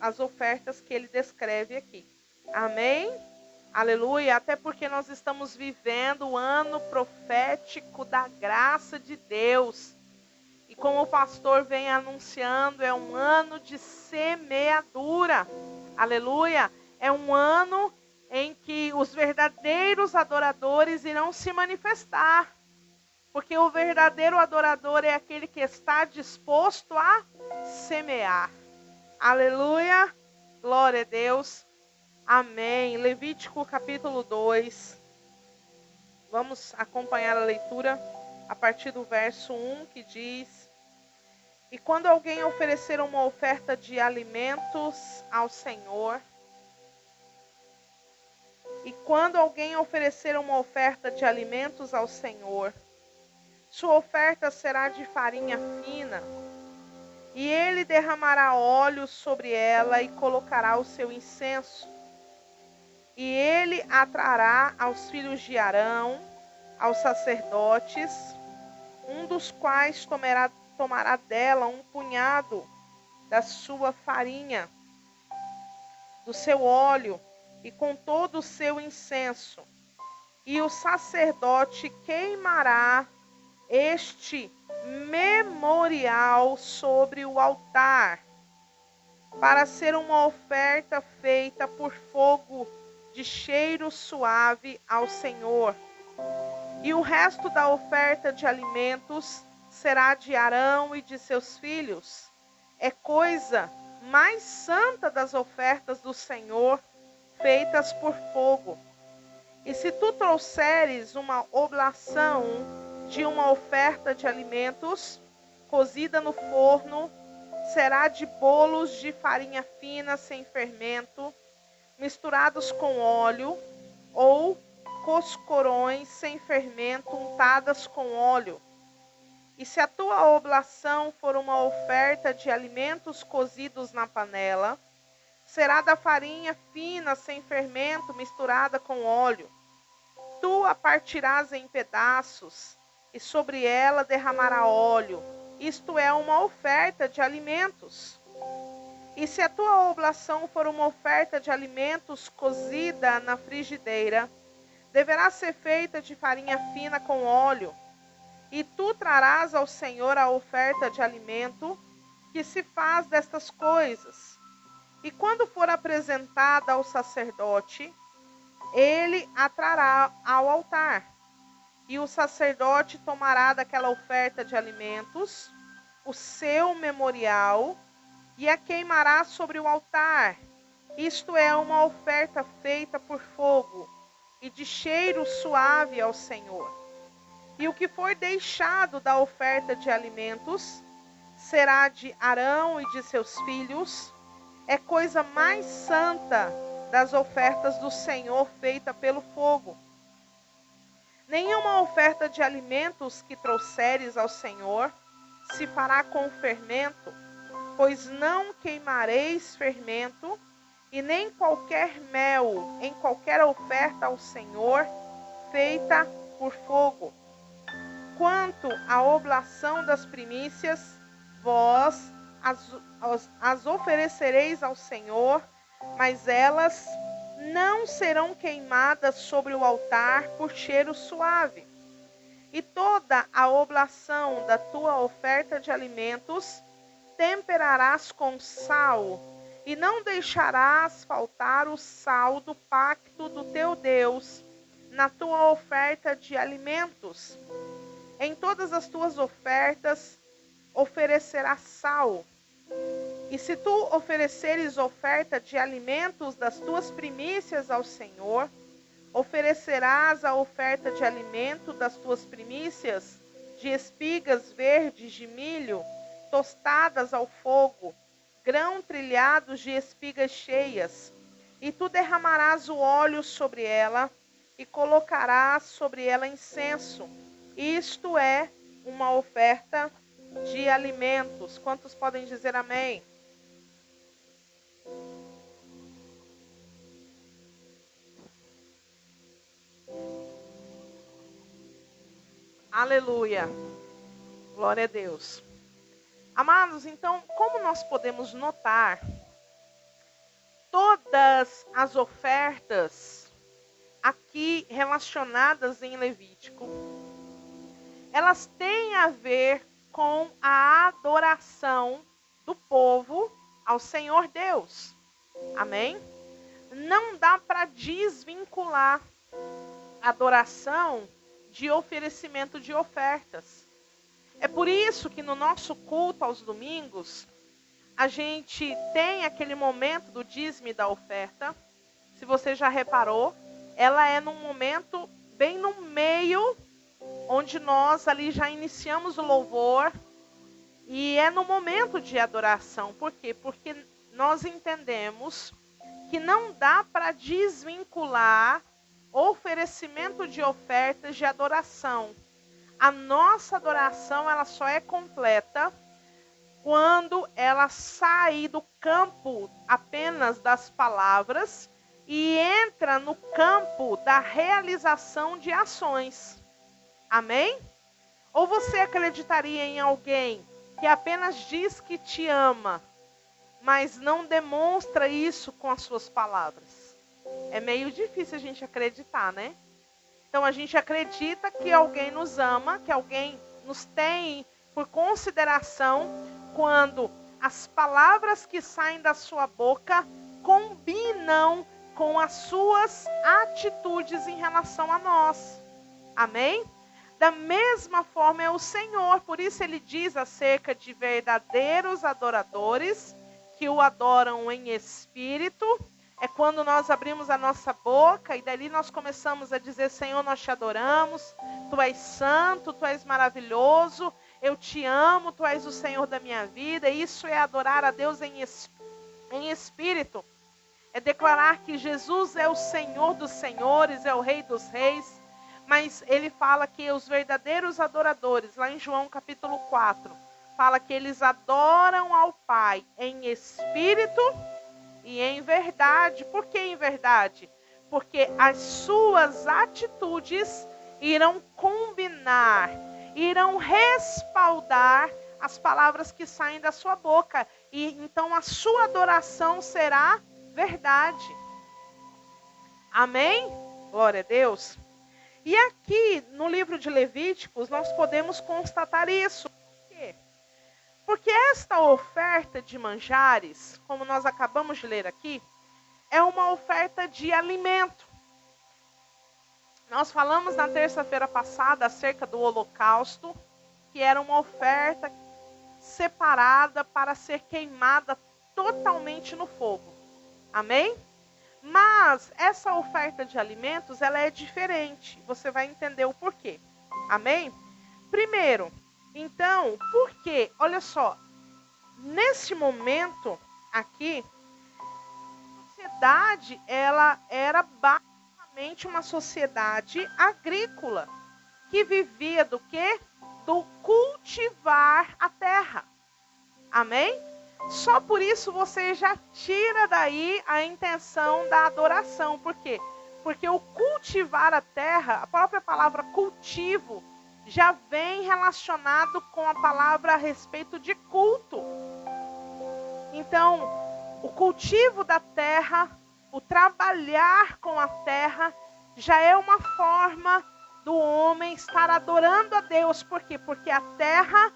as ofertas que ele descreve aqui. Amém? Aleluia. Até porque nós estamos vivendo o ano profético da graça de Deus. E como o pastor vem anunciando, é um ano de semeadura. Aleluia. É um ano em que os verdadeiros adoradores irão se manifestar. Porque o verdadeiro adorador é aquele que está disposto a semear. Aleluia. Glória a Deus. Amém. Levítico capítulo 2. Vamos acompanhar a leitura a partir do verso 1, que diz: E quando alguém oferecer uma oferta de alimentos ao Senhor, sua oferta será de farinha fina, e ele derramará óleo sobre ela e colocará o seu incenso. E ele atrará aos filhos de Arão, aos sacerdotes, um dos quais tomará dela um punhado da sua farinha, do seu óleo, e com todo o seu incenso. E o sacerdote queimará este memorial sobre o altar, para ser uma oferta feita por fogo de cheiro suave ao Senhor. E o resto da oferta de alimentos será de Arão e de seus filhos. É coisa mais santa das ofertas do Senhor, feitas por fogo. E se tu trouxeres uma oblação de uma oferta de alimentos, cozida no forno, será de bolos de farinha fina sem fermento, misturados com óleo, ou coscorões sem fermento untadas com óleo. E se a tua oblação for uma oferta de alimentos cozidos na panela, será da farinha fina sem fermento misturada com óleo. Tu a partirás em pedaços e sobre ela derramará óleo. Isto é uma oferta de alimentos. E se a tua oblação for uma oferta de alimentos cozida na frigideira, deverá ser feita de farinha fina com óleo. E tu trarás ao Senhor a oferta de alimento que se faz destas coisas. E quando for apresentada ao sacerdote, ele a trará ao altar. E o sacerdote tomará daquela oferta de alimentos o seu memorial e a queimará sobre o altar. Isto é uma oferta feita por fogo e de cheiro suave ao Senhor. E o que for deixado da oferta de alimentos será de Arão e de seus filhos. É coisa mais santa das ofertas do Senhor feita pelo fogo. Nenhuma oferta de alimentos que trouxeres ao Senhor se fará com fermento, pois não queimareis fermento, e nem qualquer mel em qualquer oferta ao Senhor feita por fogo. Quanto à oblação das primícias, vós as oferecereis ao Senhor, mas elas não serão queimadas sobre o altar por cheiro suave. E toda a oblação da tua oferta de alimentos temperarás com sal, e não deixarás faltar o sal do pacto do teu Deus na tua oferta de alimentos. Em todas as tuas ofertas oferecerás sal. E se tu ofereceres oferta de alimentos das tuas primícias ao Senhor, oferecerás a oferta de alimento das tuas primícias de espigas verdes de milho, tostadas ao fogo, grão trilhados de espigas cheias. E tu derramarás o óleo sobre ela e colocarás sobre ela incenso. Isto é uma oferta de alimentos. Quantos podem dizer amém? Aleluia. Glória a Deus. Amados, então, como nós podemos notar, todas as ofertas aqui relacionadas em Levítico, elas têm a ver com a adoração do povo ao Senhor Deus. Amém? Não dá para desvincular a adoração de oferecimento de ofertas. É por isso que no nosso culto aos domingos, a gente tem aquele momento do dízimo e da oferta. Se você já reparou, ela é num momento bem no meio, onde nós ali já iniciamos o louvor, e é no momento de adoração. Por quê? Porque nós entendemos que não dá para desvincular oferecimento de ofertas de adoração. A nossa adoração, ela só é completa quando ela sai do campo apenas das palavras e entra no campo da realização de ações. Amém? Ou você acreditaria em alguém que apenas diz que te ama, mas não demonstra isso com as suas palavras? É meio difícil a gente acreditar, né? Então a gente acredita que alguém nos ama, que alguém nos tem por consideração, quando as palavras que saem da sua boca combinam com as suas atitudes em relação a nós. Amém? Da mesma forma é o Senhor, por isso ele diz acerca de verdadeiros adoradores que o adoram em espírito. É quando nós abrimos a nossa boca e dali nós começamos a dizer: Senhor, nós te adoramos, Tu és santo, Tu és maravilhoso, eu te amo, Tu és o Senhor da minha vida. Isso é adorar a Deus em espírito. É declarar que Jesus é o Senhor dos senhores, é o Rei dos reis. Mas ele fala que os verdadeiros adoradores, lá em João capítulo 4, fala que eles adoram ao Pai em espírito e em verdade. Por que em verdade? Porque as suas atitudes irão combinar, irão respaldar as palavras que saem da sua boca. E então a sua adoração será verdade. Amém? Glória a Deus. E aqui no livro de Levíticos nós podemos constatar isso. Por quê? Porque esta oferta de manjares, como nós acabamos de ler aqui, é uma oferta de alimento. Nós falamos na terça-feira passada acerca do holocausto, que era uma oferta separada para ser queimada totalmente no fogo. Amém? Mas essa oferta de alimentos, ela é diferente. Você vai entender o porquê. Amém? Primeiro, então, por quê? Olha só, nesse momento aqui, a sociedade, ela era basicamente uma sociedade agrícola, que vivia do quê? Do cultivar a terra. Amém? Só por isso você já tira daí a intenção da adoração. Por quê? Porque o cultivar a terra, a própria palavra cultivo, já vem relacionado com a palavra a respeito de culto. Então, o cultivo da terra, o trabalhar com a terra, já é uma forma do homem estar adorando a Deus. Por quê? Porque a terra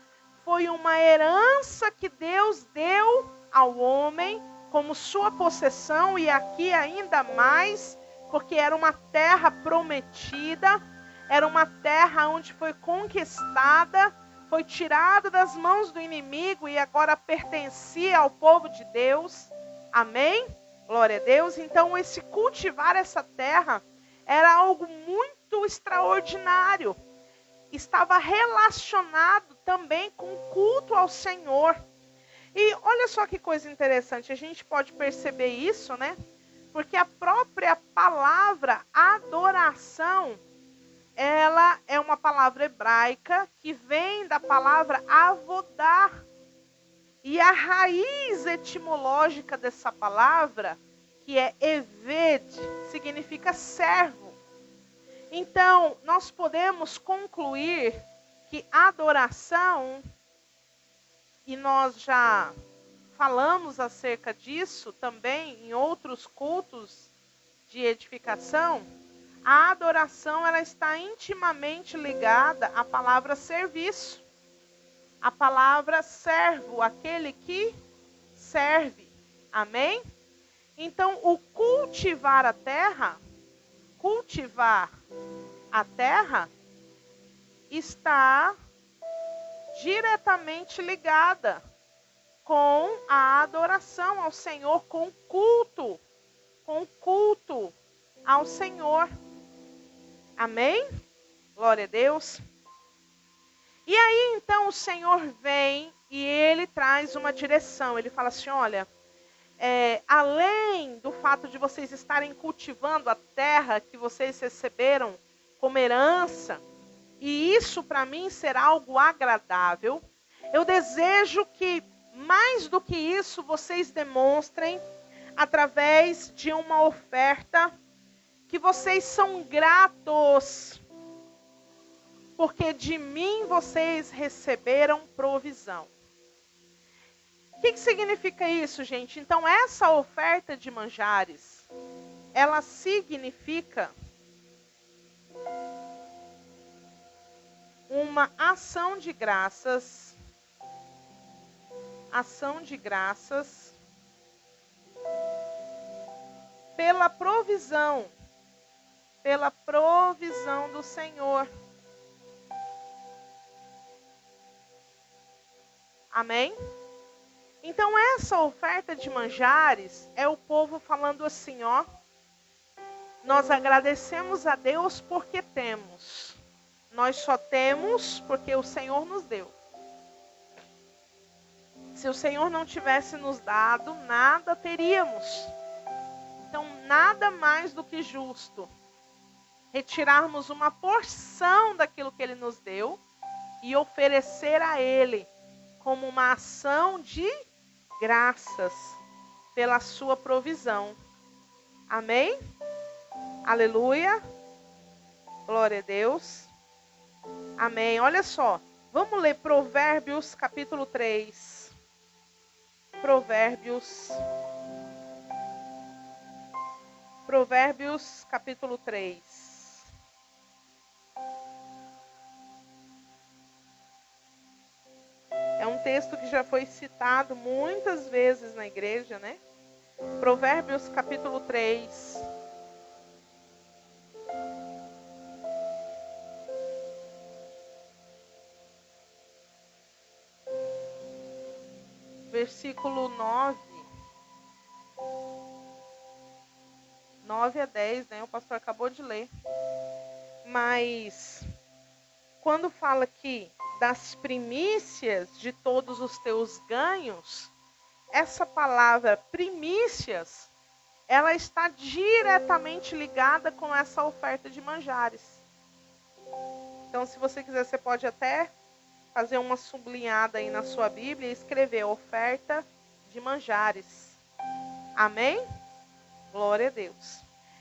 foi uma herança que Deus deu ao homem como sua possessão, e aqui ainda mais, porque era uma terra prometida, era uma terra onde foi conquistada, foi tirada das mãos do inimigo e agora pertencia ao povo de Deus. Amém? Glória a Deus. Então, esse cultivar essa terra era algo muito extraordinário. Estava relacionado também com o culto ao Senhor. E olha só que coisa interessante, a gente pode perceber isso, né? Porque a própria palavra adoração, ela é uma palavra hebraica que vem da palavra avodar. E a raiz etimológica dessa palavra, que é eved, significa servo. Então, nós podemos concluir que adoração, e nós já falamos acerca disso também em outros cultos de edificação, a adoração ela está intimamente ligada à palavra serviço. A palavra servo, aquele que serve. Amém? Então, o cultivar a terra está diretamente ligada com a adoração ao Senhor, com o culto ao Senhor. Amém? Glória a Deus. E aí, então, o Senhor vem e Ele traz uma direção. Ele fala assim, olha, além do fato de vocês estarem cultivando a terra que vocês receberam como herança, e isso para mim será algo agradável, eu desejo que, mais do que isso, vocês demonstrem, através de uma oferta, que vocês são gratos, porque de mim vocês receberam provisão. O que significa isso, gente? Então, essa oferta de manjares, ela significa uma ação de graças pela provisão do Senhor. Amém? Então, essa oferta de manjares é o povo falando assim, ó, nós agradecemos a Deus porque temos. Nós só temos porque o Senhor nos deu. Se o Senhor não tivesse nos dado, nada teríamos. Então, nada mais do que justo retirarmos uma porção daquilo que Ele nos deu e oferecer a Ele como uma ação de graças. pela sua provisão. Amém? Aleluia. Glória a Deus. Amém. Olha só. Vamos ler Provérbios capítulo 3. Provérbios capítulo 3. É um texto que já foi citado muitas vezes na igreja, né? Provérbios capítulo 3. Versículo 9 a 10, né? O pastor acabou de ler. Mas quando fala aqui das primícias de todos os teus ganhos, essa palavra primícias, ela está diretamente ligada com essa oferta de manjares. Então, se você quiser, você pode até fazer uma sublinhada aí na sua Bíblia e escrever oferta de manjares. Amém? Glória a Deus.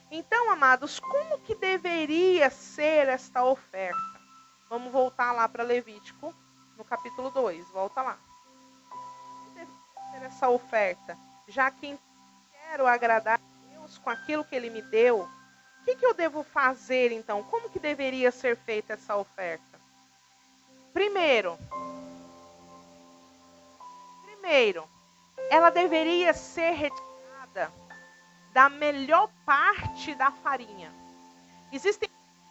Então, amados, como que deveria ser esta oferta? Vamos voltar lá para Levítico, no capítulo 2. Volta lá. Como deveria ser essa oferta? Já que quero agradar a Deus com aquilo que Ele me deu, o que eu devo fazer, então? Como que deveria ser feita essa oferta? Primeiro, ela deveria ser retirada da melhor parte da farinha. Existem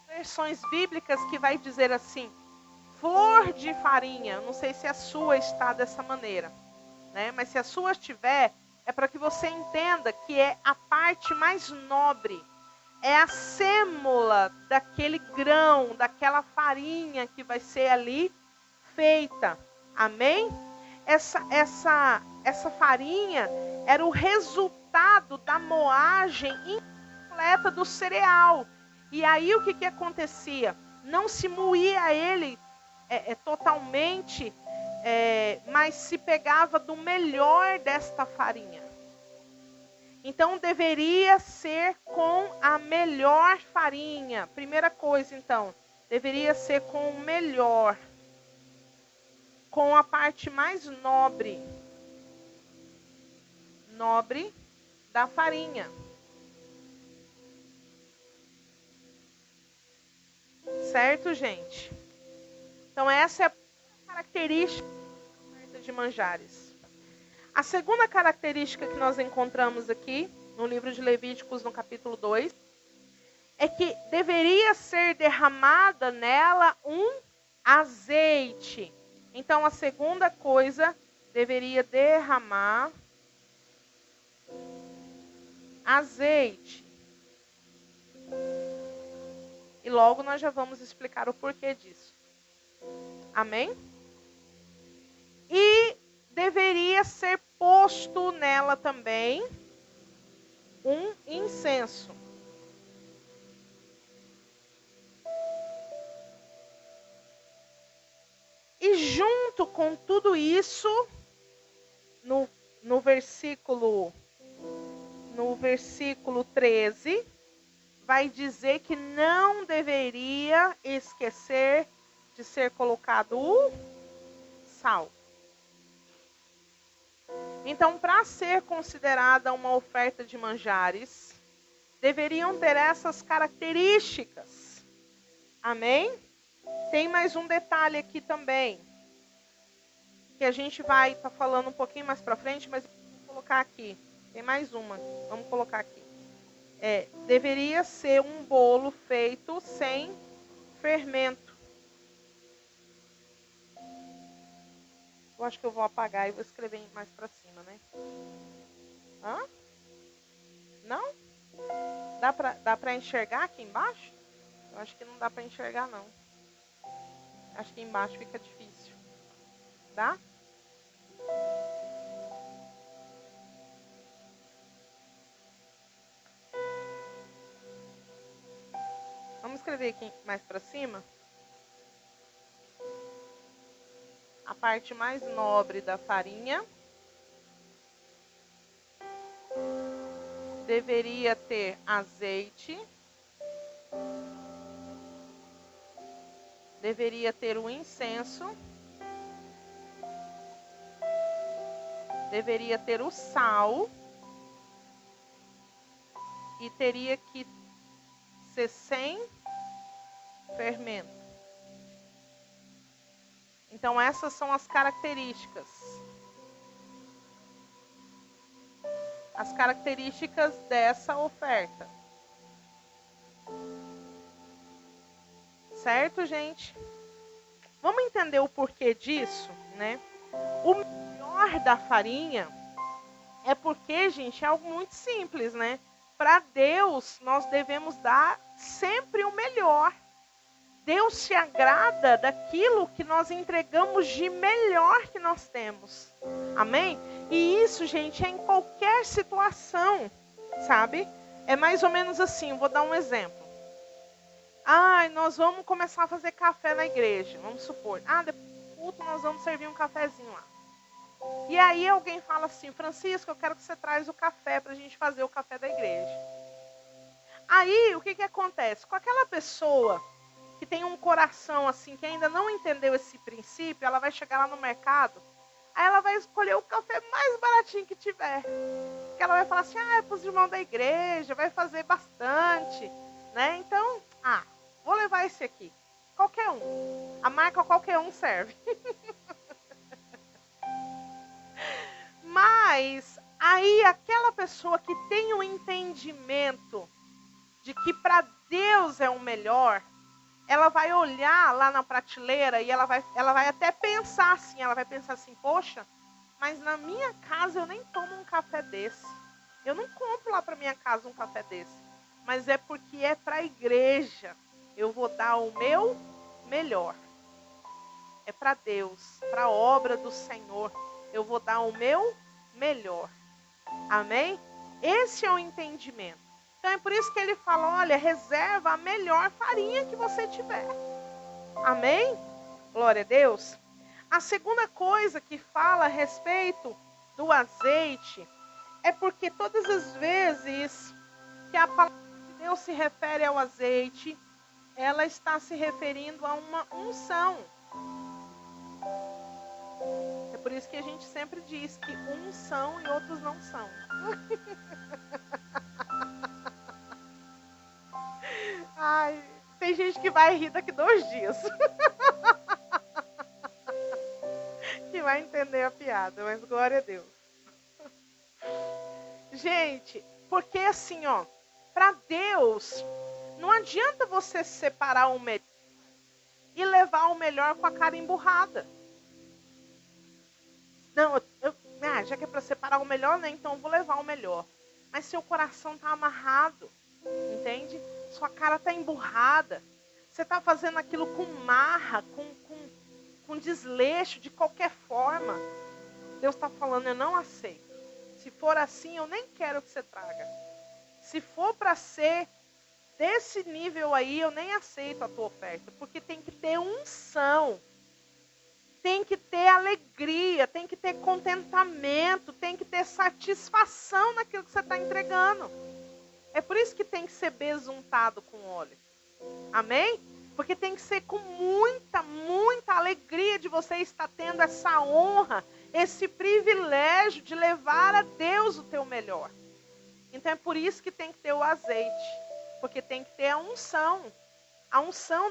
versões bíblicas que vai dizer assim, flor de farinha. Não sei se a sua está dessa maneira, né? Mas se a sua estiver, é para que você entenda que é a parte mais nobre. É a sêmola daquele grão, daquela farinha que vai ser ali feita. Amém? Essa farinha era o resultado da moagem incompleta do cereal. E aí o que acontecia? Não se moía ele totalmente, mas se pegava do melhor desta farinha. Então deveria ser com a melhor farinha. Primeira coisa, então, deveria ser com o melhor, com a parte mais nobre da farinha. Certo, gente? Então essa é a característica da oferta de manjares. A segunda característica que nós encontramos aqui no livro de Levíticos, no capítulo 2, é que deveria ser derramada nela um azeite. Então a segunda coisa, deveria derramar azeite. E logo nós já vamos explicar o porquê disso. Amém? E deveria ser posto nela também um incenso. E junto com tudo isso, no versículo 13, vai dizer que não deveria esquecer de ser colocado o sal. Então, para ser considerada uma oferta de manjares, deveriam ter essas características. Amém? Tem mais um detalhe aqui também, que a gente vai estar falando um pouquinho mais para frente, mas vou colocar aqui. Tem mais uma, vamos colocar aqui. Deveria ser um bolo feito sem fermento. Eu acho que eu vou apagar e vou escrever mais para cima, né? Hã? Não? Dá para enxergar aqui embaixo? Eu acho que não dá para enxergar, não. Acho que embaixo fica difícil. Dá? Vamos escrever aqui mais para cima. A parte mais nobre da farinha. deveria ter azeite, deveria ter o incenso, deveria ter o sal e teria que ser sem fermento. Então essas são as características. As características dessa oferta. Certo, gente? Vamos entender o porquê disso, né? O melhor da farinha é porque, gente, é algo muito simples, né? Para Deus, nós devemos dar sempre o melhor. Deus se agrada daquilo que nós entregamos de melhor que nós temos. Amém? E isso, gente, é em qualquer situação, sabe? É mais ou menos assim, vou dar um exemplo. Nós vamos começar a fazer café na igreja, vamos supor. Depois do culto nós vamos servir um cafezinho lá. E aí alguém fala assim, Francisco, eu quero que você traz o café para a gente fazer o café da igreja. Aí, o que acontece? Com aquela pessoa que tem um coração assim, que ainda não entendeu esse princípio, ela vai chegar lá no mercado, aí ela vai escolher o café mais baratinho que tiver. Porque ela vai falar assim, é para os irmãos da igreja, vai fazer bastante, né? Então, vou levar esse aqui. Qualquer um. A marca qualquer um serve. Mas, aí aquela pessoa que tem um entendimento de que para Deus é o melhor, ela vai olhar lá na prateleira e ela vai até pensar assim, poxa, mas na minha casa eu nem tomo um café desse. Eu não compro lá para minha casa um café desse. Mas é porque é para a igreja. Eu vou dar o meu melhor. É para Deus, para a obra do Senhor. Eu vou dar o meu melhor. Amém? Esse é o entendimento. Então é por isso que ele fala, olha, reserva a melhor farinha que você tiver. Amém? Glória a Deus. A segunda coisa que fala a respeito do azeite é porque todas as vezes que a palavra de Deus se refere ao azeite, ela está se referindo a uma unção. É por isso que a gente sempre diz que uns são e outros não são. Tem gente que vai rir daqui 2 dias. Que vai entender a piada, mas glória a Deus. Gente, porque assim, para Deus, não adianta você separar o melhor e levar o melhor com a cara emburrada. Não, já que é para separar o melhor, né? Então eu vou levar o melhor. Mas seu coração está amarrado, entende? Sua cara está emburrada. Você está fazendo aquilo com marra, com desleixo, de qualquer forma. Deus está falando, eu não aceito. Se for assim, eu nem quero que você traga. Se for para ser desse nível aí, eu nem aceito a tua oferta. Porque tem que ter unção. Tem que ter alegria, tem que ter contentamento, tem que ter satisfação naquilo que você está entregando. É por isso que tem que ser besuntado com óleo. Amém? Porque tem que ser com muita, muita alegria de você estar tendo essa honra, esse privilégio de levar a Deus o teu melhor. Então é por isso que tem que ter o azeite. Porque tem que ter a unção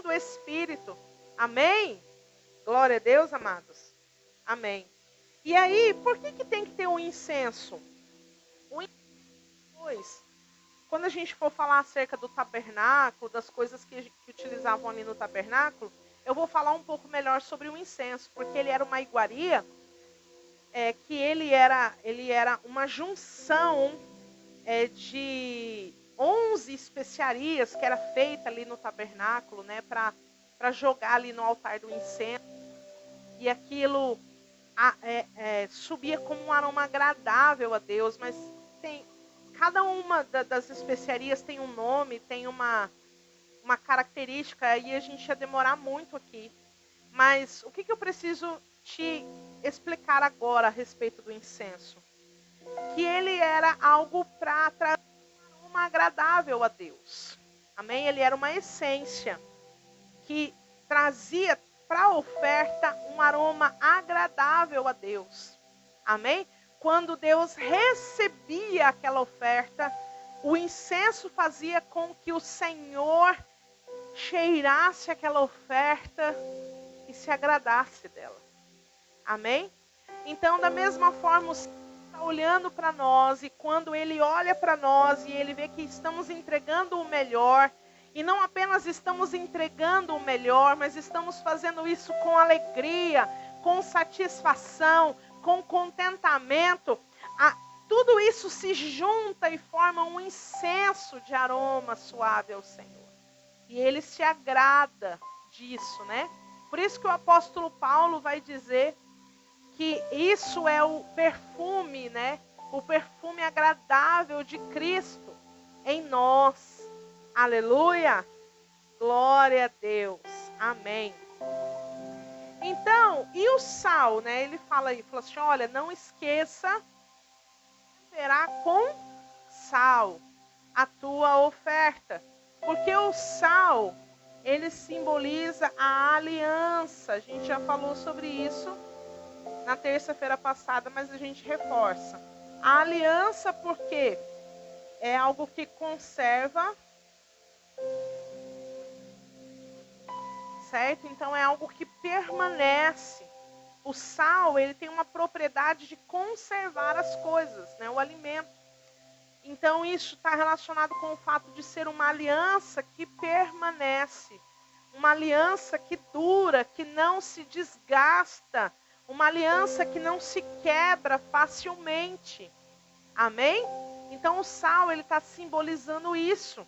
do Espírito. Amém? Glória a Deus, amados. Amém. E aí, por que tem que ter o incenso? O incenso, quando a gente for falar acerca do tabernáculo, das coisas que utilizavam ali no tabernáculo, eu vou falar um pouco melhor sobre o incenso, porque ele era uma iguaria, que ele era uma junção de 11 especiarias que era feita ali no tabernáculo, né, para jogar ali no altar do incenso. E aquilo subia como um aroma agradável a Deus, mas cada uma das especiarias tem um nome, tem uma característica, aí a gente ia demorar muito aqui. Mas o que eu preciso te explicar agora a respeito do incenso? Que ele era algo para trazer aroma agradável a Deus. Amém? Ele era uma essência que trazia para a oferta um aroma agradável a Deus. Amém? Quando Deus recebia aquela oferta, o incenso fazia com que o Senhor cheirasse aquela oferta e se agradasse dela. Amém? Então, da mesma forma, o Senhor está olhando para nós, e quando Ele olha para nós e Ele vê que estamos entregando o melhor, e não apenas estamos entregando o melhor, mas estamos fazendo isso com alegria, com satisfação, com contentamento, tudo isso se junta e forma um incenso de aroma suave ao Senhor. E Ele se agrada disso, né? Por isso que o apóstolo Paulo vai dizer que isso é o perfume, né? O perfume agradável de Cristo em nós. Aleluia! Glória a Deus. Amém. Então, e o sal, né? Ele fala assim, olha, não esqueça, temperar com sal a tua oferta. Porque o sal, ele simboliza a aliança. A gente já falou sobre isso na terça-feira passada, mas a gente reforça. A aliança porque é algo que conserva, certo? Então é algo que permanece. O sal, ele tem uma propriedade de conservar as coisas, né? O alimento. Então isso está relacionado com o fato de ser uma aliança que permanece. Uma aliança que dura, que não se desgasta. Uma aliança que não se quebra facilmente. Amém? Então o sal, ele está simbolizando isso.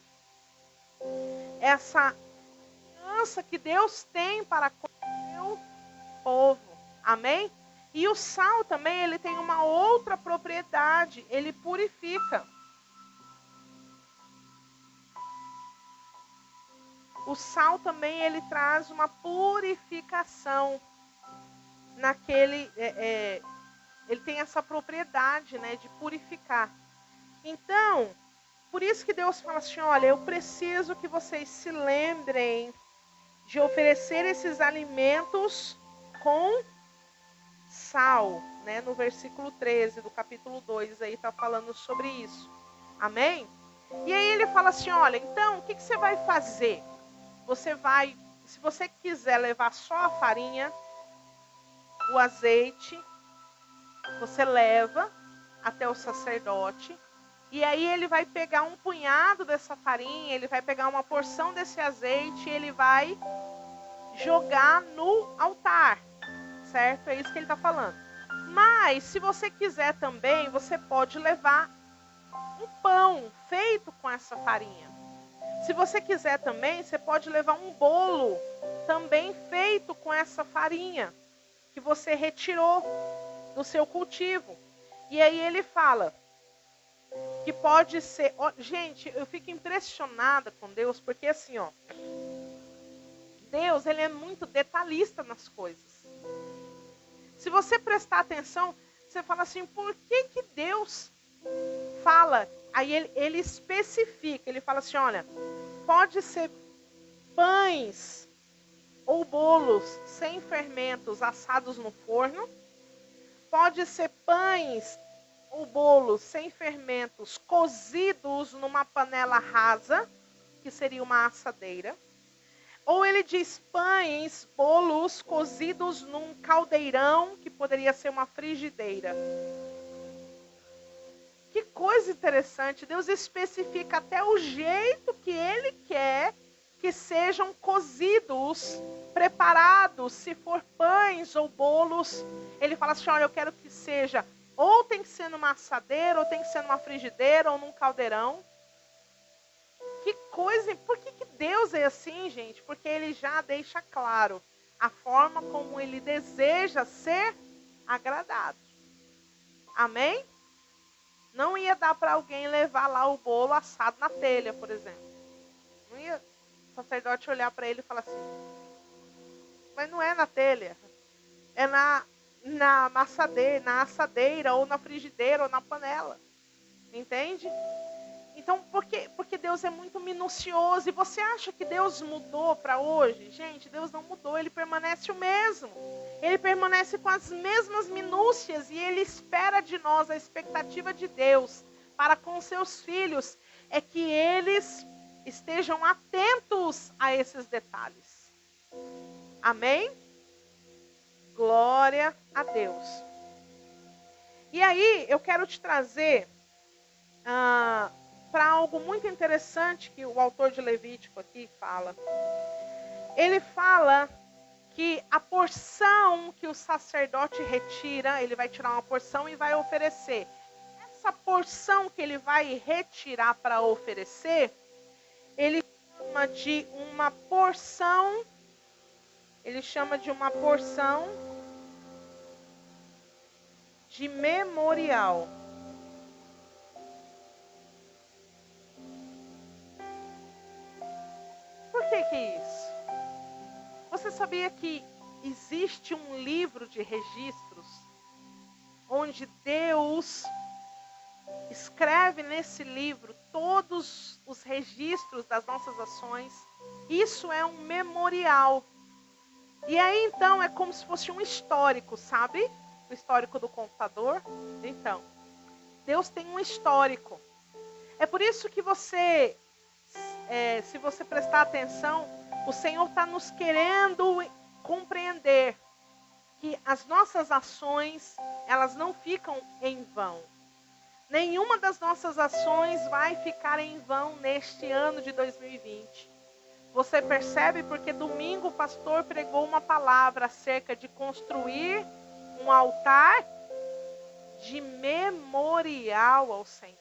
Essa aliança que Deus tem para com o seu povo. Amém? E o sal também, ele tem uma outra propriedade. Ele purifica. O sal também, ele traz uma purificação naquele... ele tem essa propriedade, né, de purificar. Então, por isso que Deus fala assim, olha, eu preciso que vocês se lembrem de oferecer esses alimentos com sal, né? No versículo 13 do capítulo 2, aí está falando sobre isso. Amém? E aí ele fala assim, olha, então, o que você vai fazer? Você vai, se você quiser levar só a farinha, o azeite, você leva até o sacerdote, e aí ele vai pegar um punhado dessa farinha, ele vai pegar uma porção desse azeite, e ele vai jogar no altar, certo? É isso que ele está falando. Mas, se você quiser também, você pode levar um pão feito com essa farinha. Se você quiser também, você pode levar um bolo também feito com essa farinha que você retirou do seu cultivo. E aí ele fala que pode ser... Gente, eu fico impressionada com Deus, porque assim, ó, Deus, ele é muito detalhista nas coisas. Se você prestar atenção, você fala assim, por que que Deus fala? Aí ele especifica, ele fala assim, olha, pode ser pães ou bolos sem fermentos assados no forno, pode ser pães ou bolos sem fermentos cozidos numa panela rasa, que seria uma assadeira. Ou ele diz pães, bolos cozidos num caldeirão, que poderia ser uma frigideira. Que coisa interessante, Deus especifica até o jeito que Ele quer que sejam cozidos, preparados, se for pães ou bolos. Ele fala assim, olha, eu quero que seja, ou tem que ser numa assadeira, ou tem que ser numa frigideira, ou num caldeirão. Que coisa, por que Deus é assim, gente? Porque Ele já deixa claro a forma como Ele deseja ser agradado. Amém? Não ia dar para alguém levar lá o bolo assado na telha, por exemplo. Não ia o sacerdote olhar para ele e falar assim, mas não é na telha, é na assadeira ou na frigideira ou na panela. Entende? Então, porque Deus é muito minucioso. E você acha que Deus mudou para hoje? Gente, Deus não mudou, Ele permanece o mesmo. Ele permanece com as mesmas minúcias e Ele espera de nós, a expectativa de Deus para com seus filhos é que eles estejam atentos a esses detalhes. Amém? Glória a Deus. E aí, eu quero te trazer para algo muito interessante que o autor de Levítico aqui fala. Ele fala que a porção que o sacerdote retira, ele vai tirar uma porção e vai oferecer. Essa porção que ele vai retirar para oferecer, ele chama de uma porção, de memorial. Por que é isso? Você sabia que existe um livro de registros onde Deus escreve nesse livro todos os registros das nossas ações? Isso é um memorial. E aí então é como se fosse um histórico, sabe? O histórico do computador. Então, Deus tem um histórico. É por isso que você, se você prestar atenção, o Senhor está nos querendo compreender que as nossas ações, elas não ficam em vão. Nenhuma das nossas ações vai ficar em vão neste ano de 2020. Você percebe porque domingo o pastor pregou uma palavra acerca de construir um altar de memorial ao Senhor.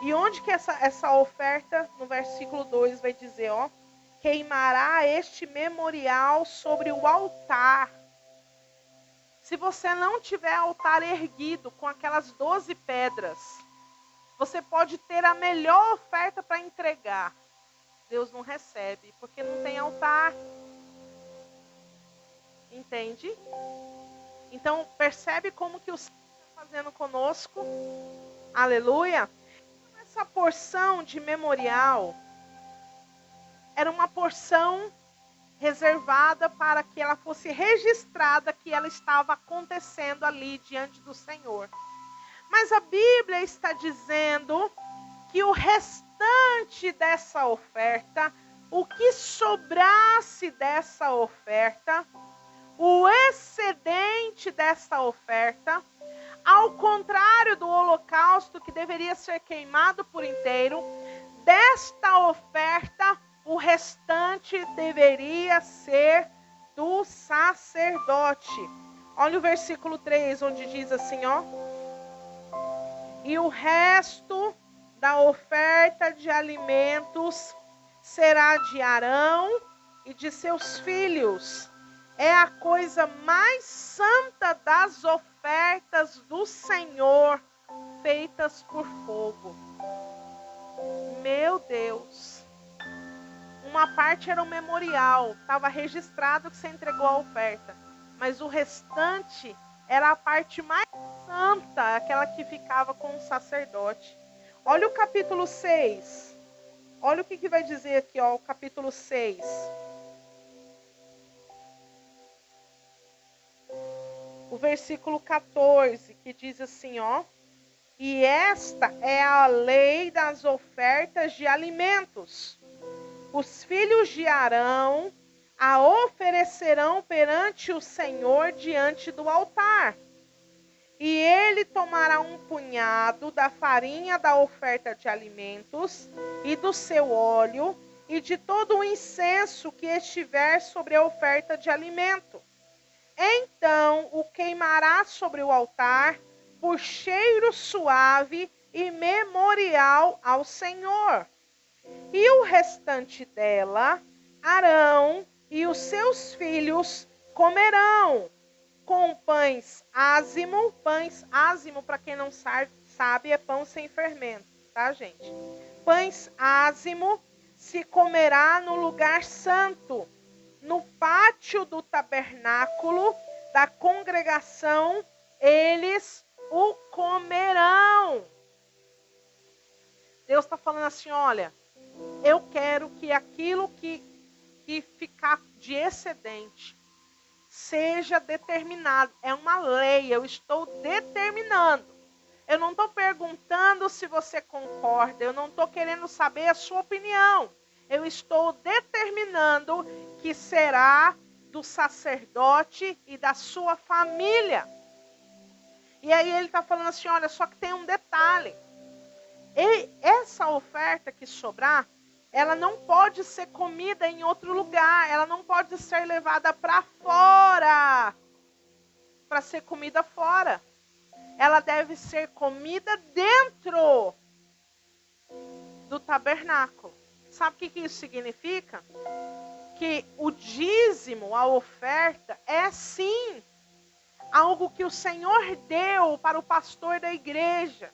E onde que essa oferta, no versículo 2, vai dizer, ó, queimará este memorial sobre o altar. Se você não tiver altar erguido com aquelas 12 pedras, você pode ter a melhor oferta para entregar. Deus não recebe, porque não tem altar. Entende? Então, percebe como que o Senhor está fazendo conosco? Aleluia! Essa porção de memorial era uma porção reservada para que ela fosse registrada que ela estava acontecendo ali diante do Senhor. Mas a Bíblia está dizendo que o restante dessa oferta, o que sobrasse dessa oferta, o excedente dessa oferta, ao contrário do holocausto que deveria ser queimado por inteiro, desta oferta, o restante deveria ser do sacerdote. Olha o versículo 3, onde diz assim, ó. E o resto da oferta de alimentos será de Arão e de seus filhos. É a coisa mais santa das ofertas do Senhor, feitas por fogo. Meu Deus. Uma parte era um memorial, estava registrado que você entregou a oferta. Mas o restante era a parte mais santa, aquela que ficava com o sacerdote. Olha o capítulo 6. Olha o que vai dizer aqui, ó, o capítulo 6. O versículo 14, que diz assim, ó. E esta é a lei das ofertas de alimentos. Os filhos de Arão a oferecerão perante o Senhor diante do altar. E ele tomará um punhado da farinha da oferta de alimentos e do seu óleo e de todo o incenso que estiver sobre a oferta de alimento. Então o queimará sobre o altar por cheiro suave e memorial ao Senhor. E o restante dela, Arão e os seus filhos comerão com pães ázimo. Pães ázimo, para quem não sabe, é pão sem fermento, tá, gente? Pães ázimo se comerá no lugar santo, no pátio do tabernáculo da congregação, eles o comerão. Deus está falando assim, olha, eu quero que aquilo que ficar de excedente seja determinado. É uma lei, eu estou determinando. Eu não estou perguntando se você concorda, eu não estou querendo saber a sua opinião. Eu estou determinando que será do sacerdote e da sua família. E aí ele está falando assim, olha, só que tem um detalhe. Essa oferta que sobrar, ela não pode ser comida em outro lugar. Ela não pode ser levada para fora, para ser comida fora. Ela deve ser comida dentro do tabernáculo. Sabe o que isso significa? Que o dízimo, a oferta, é sim algo que o Senhor deu para o pastor da igreja.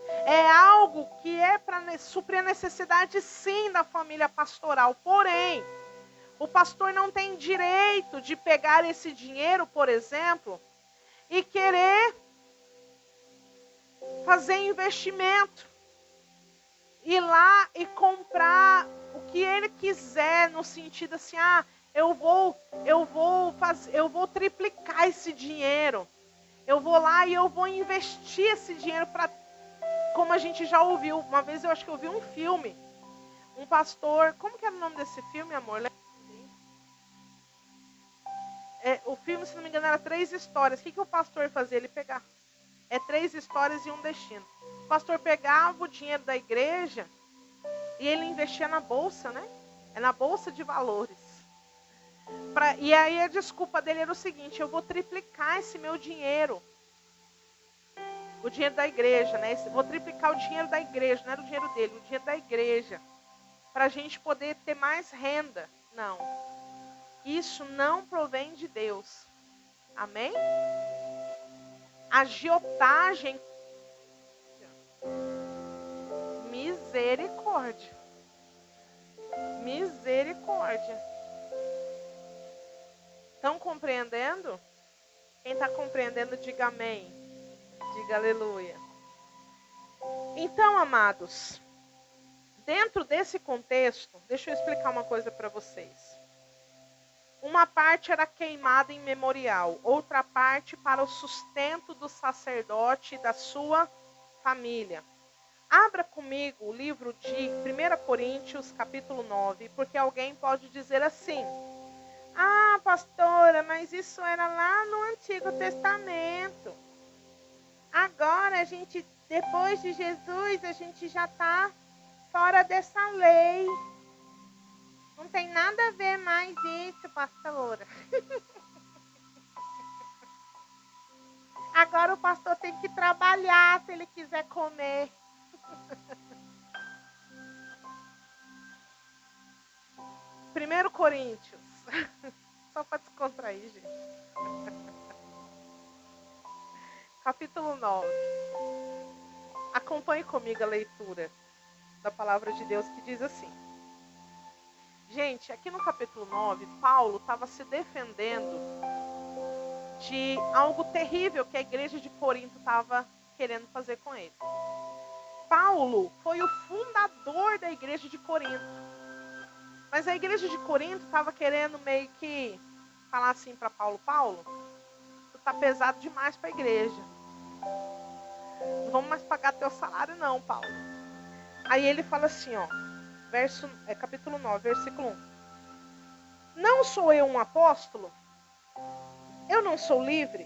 É algo que é para suprir a necessidade sim da família pastoral. Porém, o pastor não tem direito de pegar esse dinheiro, por exemplo, e querer fazer investimento. Ir lá e comprar o que ele quiser, no sentido assim, eu vou triplicar esse dinheiro. Eu vou lá e eu vou investir esse dinheiro para, como a gente já ouviu, uma vez eu acho que eu vi um filme, um pastor, como que era o nome desse filme, amor? O filme, se não me engano, era 3 histórias. O que o pastor fazia? Ele pegava. 3 histórias e um destino. O pastor pegava o dinheiro da igreja e ele investia na bolsa, né? É na bolsa de valores. E aí a desculpa dele era o seguinte, eu vou triplicar esse meu dinheiro. O dinheiro da igreja, né? Vou triplicar o dinheiro da igreja, não era o dinheiro dele, o dinheiro da igreja. Para a gente poder ter mais renda. Não. Isso não provém de Deus. Amém? Agiotagem. Misericórdia. Misericórdia. Estão compreendendo? Quem está compreendendo, diga amém. Diga aleluia. Então, amados, dentro desse contexto, deixa eu explicar uma coisa para vocês. Uma parte era queimada em memorial, outra parte para o sustento do sacerdote e da sua família. Abra comigo o livro de 1 Coríntios, capítulo 9, porque alguém pode dizer assim, pastora, mas isso era lá no Antigo Testamento. Agora, depois de Jesus, a gente já está fora dessa lei. Não tem nada a ver mais isso, pastora. Agora o pastor tem que trabalhar se ele quiser comer. 1 Coríntios. Só para descontrair, gente. Capítulo 9. Acompanhe comigo a leitura da palavra de Deus que diz assim. Gente, aqui no capítulo 9, Paulo estava se defendendo de algo terrível que a igreja de Corinto estava querendo fazer com ele. Paulo foi o fundador da igreja de Corinto. Mas a igreja de Corinto estava querendo meio que falar assim para Paulo, tu tá pesado demais para a igreja. Não vamos mais pagar teu salário não, Paulo. Aí ele fala assim, capítulo 9, versículo 1. Não sou eu um apóstolo? Eu não sou livre?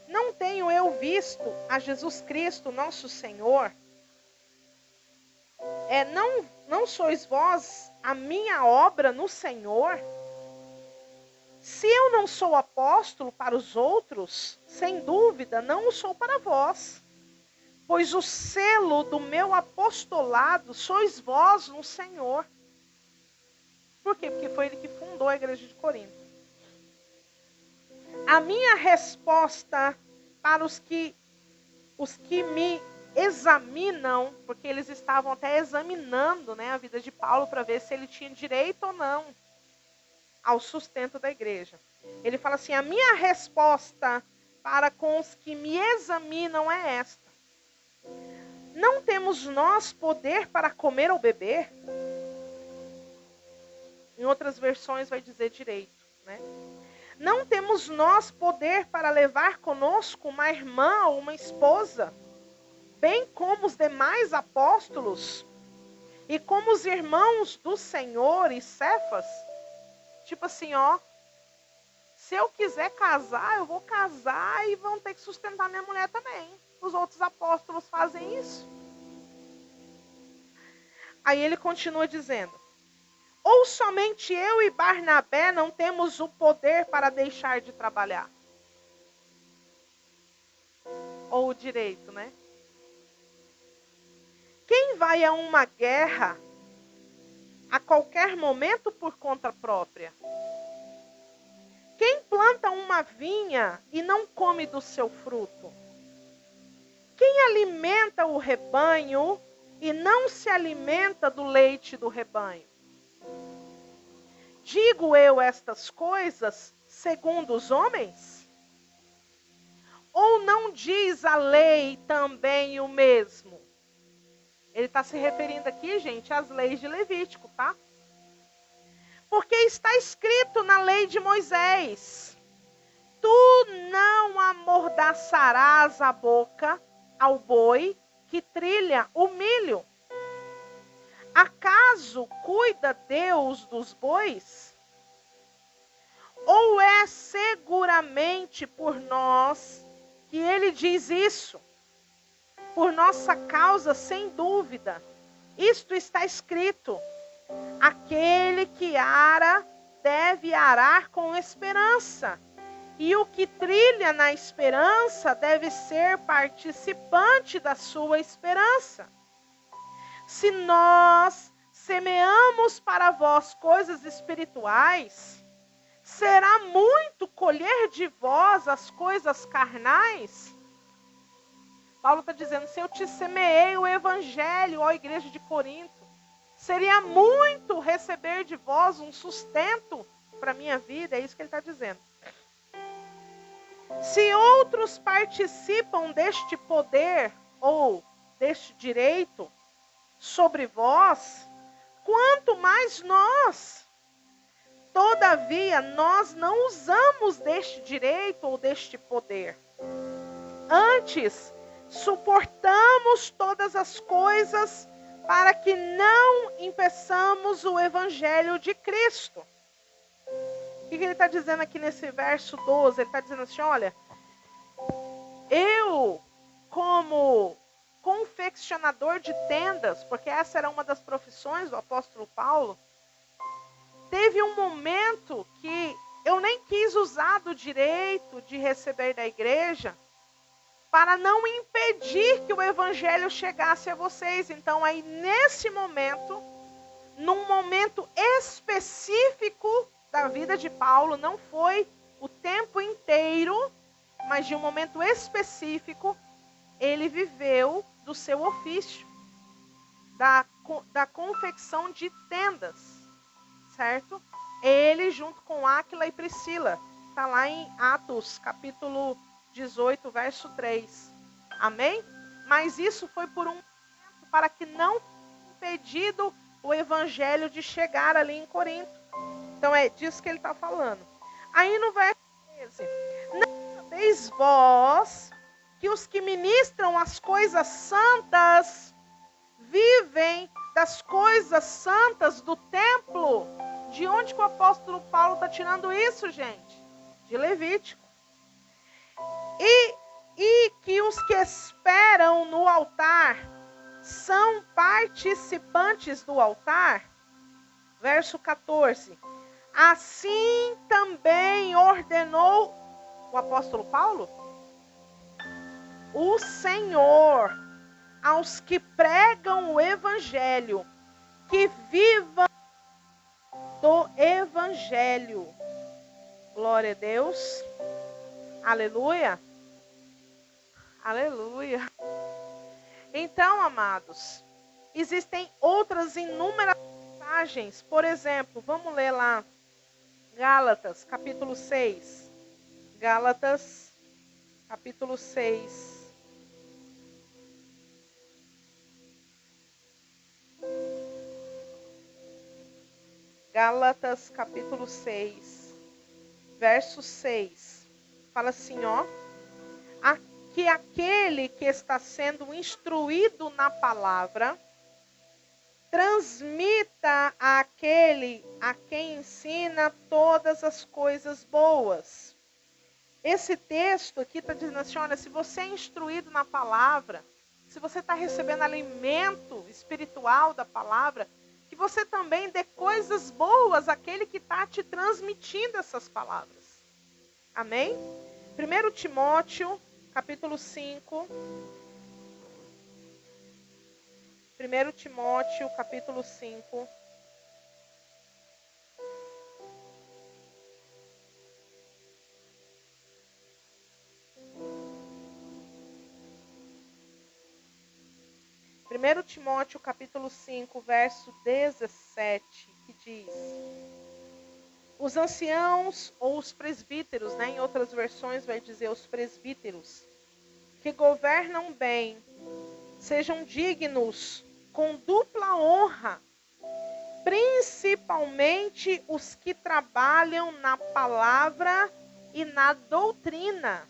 Não tenho eu visto a Jesus Cristo, nosso Senhor? Não sois vós a minha obra no Senhor? Se eu não sou apóstolo para os outros, sem dúvida, não o sou para vós. Pois o selo do meu apostolado sois vós no Senhor. Por quê? Porque foi ele que fundou a igreja de Corinto. A minha resposta para os que me examinam, porque eles estavam até examinando, a vida de Paulo para ver se ele tinha direito ou não ao sustento da igreja. Ele fala assim, a minha resposta para com os que me examinam é esta. Não temos nós poder para comer ou beber? Em outras versões vai dizer direito, né? Não temos nós poder para levar conosco uma irmã ou uma esposa, bem como os demais apóstolos, e como os irmãos do Senhor e Cefas? Tipo assim, ó, se eu quiser casar, eu vou casar e vão ter que sustentar minha mulher também. Os outros apóstolos fazem isso. Aí ele continua dizendo: ou somente eu e Barnabé não temos o poder para deixar de trabalhar? Ou o direito, né? Quem vai a uma guerra a qualquer momento por conta própria? Quem planta uma vinha e não come do seu fruto? Quem alimenta o rebanho e não se alimenta do leite do rebanho? Digo eu estas coisas segundo os homens? Ou não diz a lei também o mesmo? Ele está se referindo aqui, gente, às leis de Levítico, tá? Porque está escrito na lei de Moisés: tu não amordaçarás a boca ao boi que trilha o milho. Acaso cuida Deus dos bois? Ou é seguramente por nós que ele diz isso? Por nossa causa, sem dúvida. Isto está escrito: aquele que ara deve arar com esperança, e o que trilha na esperança deve ser participante da sua esperança. Se nós semeamos para vós coisas espirituais, será muito colher de vós as coisas carnais? Paulo está dizendo: se eu te semeei o evangelho, ó igreja de Corinto, seria muito receber de vós um sustento para a minha vida. É isso que ele está dizendo. Se outros participam deste poder ou deste direito sobre vós, quanto mais nós. Todavia, nós não usamos deste direito ou deste poder. Antes, suportamos todas as coisas para que não impeçamos o evangelho de Cristo. O que ele está dizendo aqui nesse verso 12? Ele está dizendo assim, olha, eu, como confeccionador de tendas, porque essa era uma das profissões do apóstolo Paulo, teve um momento que eu nem quis usar do direito de receber da igreja para não impedir que o evangelho chegasse a vocês. Então, aí nesse momento, num momento específico da vida de Paulo, não foi o tempo inteiro, mas de um momento específico, ele viveu do seu ofício, da confecção de tendas, certo? Ele junto com Áquila e Priscila, está lá em Atos, capítulo 18, verso 3. Amém? Mas isso foi por um momento, para que não impedido o evangelho de chegar ali em Corinto. Então é disso que ele está falando. Aí no verso 13, não sabeis vós que os que ministram as coisas santas vivem das coisas santas do templo? De onde que o apóstolo Paulo está tirando isso, gente? De Levítico. E que os que esperam no altar são participantes do altar? Verso 14. Assim também ordenou o apóstolo Paulo? O Senhor aos que pregam o evangelho, que vivam do evangelho. Glória a Deus. Aleluia. Aleluia. Então, amados, existem outras inúmeras passagens. Por exemplo, vamos ler lá Gálatas, capítulo 6. Gálatas, capítulo 6. Gálatas capítulo 6, verso 6. Fala assim, ó. Que aquele que está sendo instruído na palavra transmita àquele a quem ensina todas as coisas boas. Esse texto aqui está dizendo assim, olha, se você é instruído na palavra, se você está recebendo alimento espiritual da palavra, que você também dê coisas boas àquele que está te transmitindo essas palavras. Amém? 1 Timóteo, capítulo 5. 1 Timóteo, capítulo 5. Primeiro Timóteo, capítulo 5, verso 17, que diz: os anciãos ou os presbíteros, né, em outras versões vai dizer os presbíteros, que governam bem, sejam dignos com dupla honra, principalmente os que trabalham na palavra e na doutrina.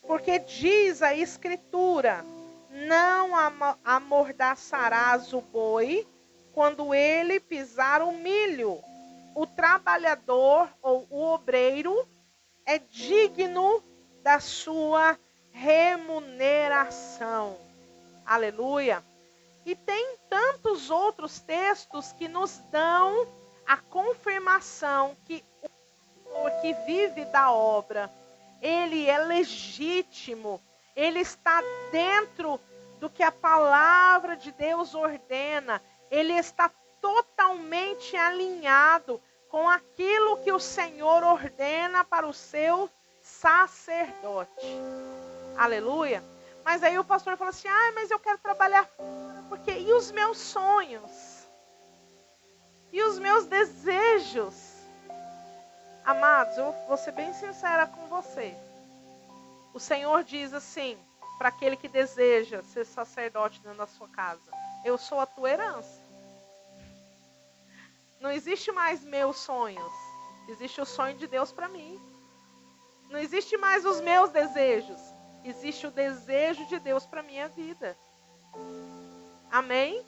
Porque diz a Escritura, não amordaçarás o boi quando ele pisar o milho. O trabalhador ou o obreiro é digno da sua remuneração. Aleluia. E tem tantos outros textos que nos dão a confirmação que o pastor que vive da obra, ele é legítimo, ele está dentro do que a palavra de Deus ordena, ele está totalmente alinhado com aquilo que o Senhor ordena para o seu sacerdote. Aleluia. Mas aí o pastor fala assim, mas eu quero trabalhar fora, porque e os meus sonhos? E os meus desejos? Amados, eu vou ser bem sincera com você. O Senhor diz assim, para aquele que deseja ser sacerdote dentro da sua casa, eu sou a tua herança. Não existe mais meus sonhos, existe o sonho de Deus para mim. Não existe mais os meus desejos, existe o desejo de Deus para a minha vida. Amém?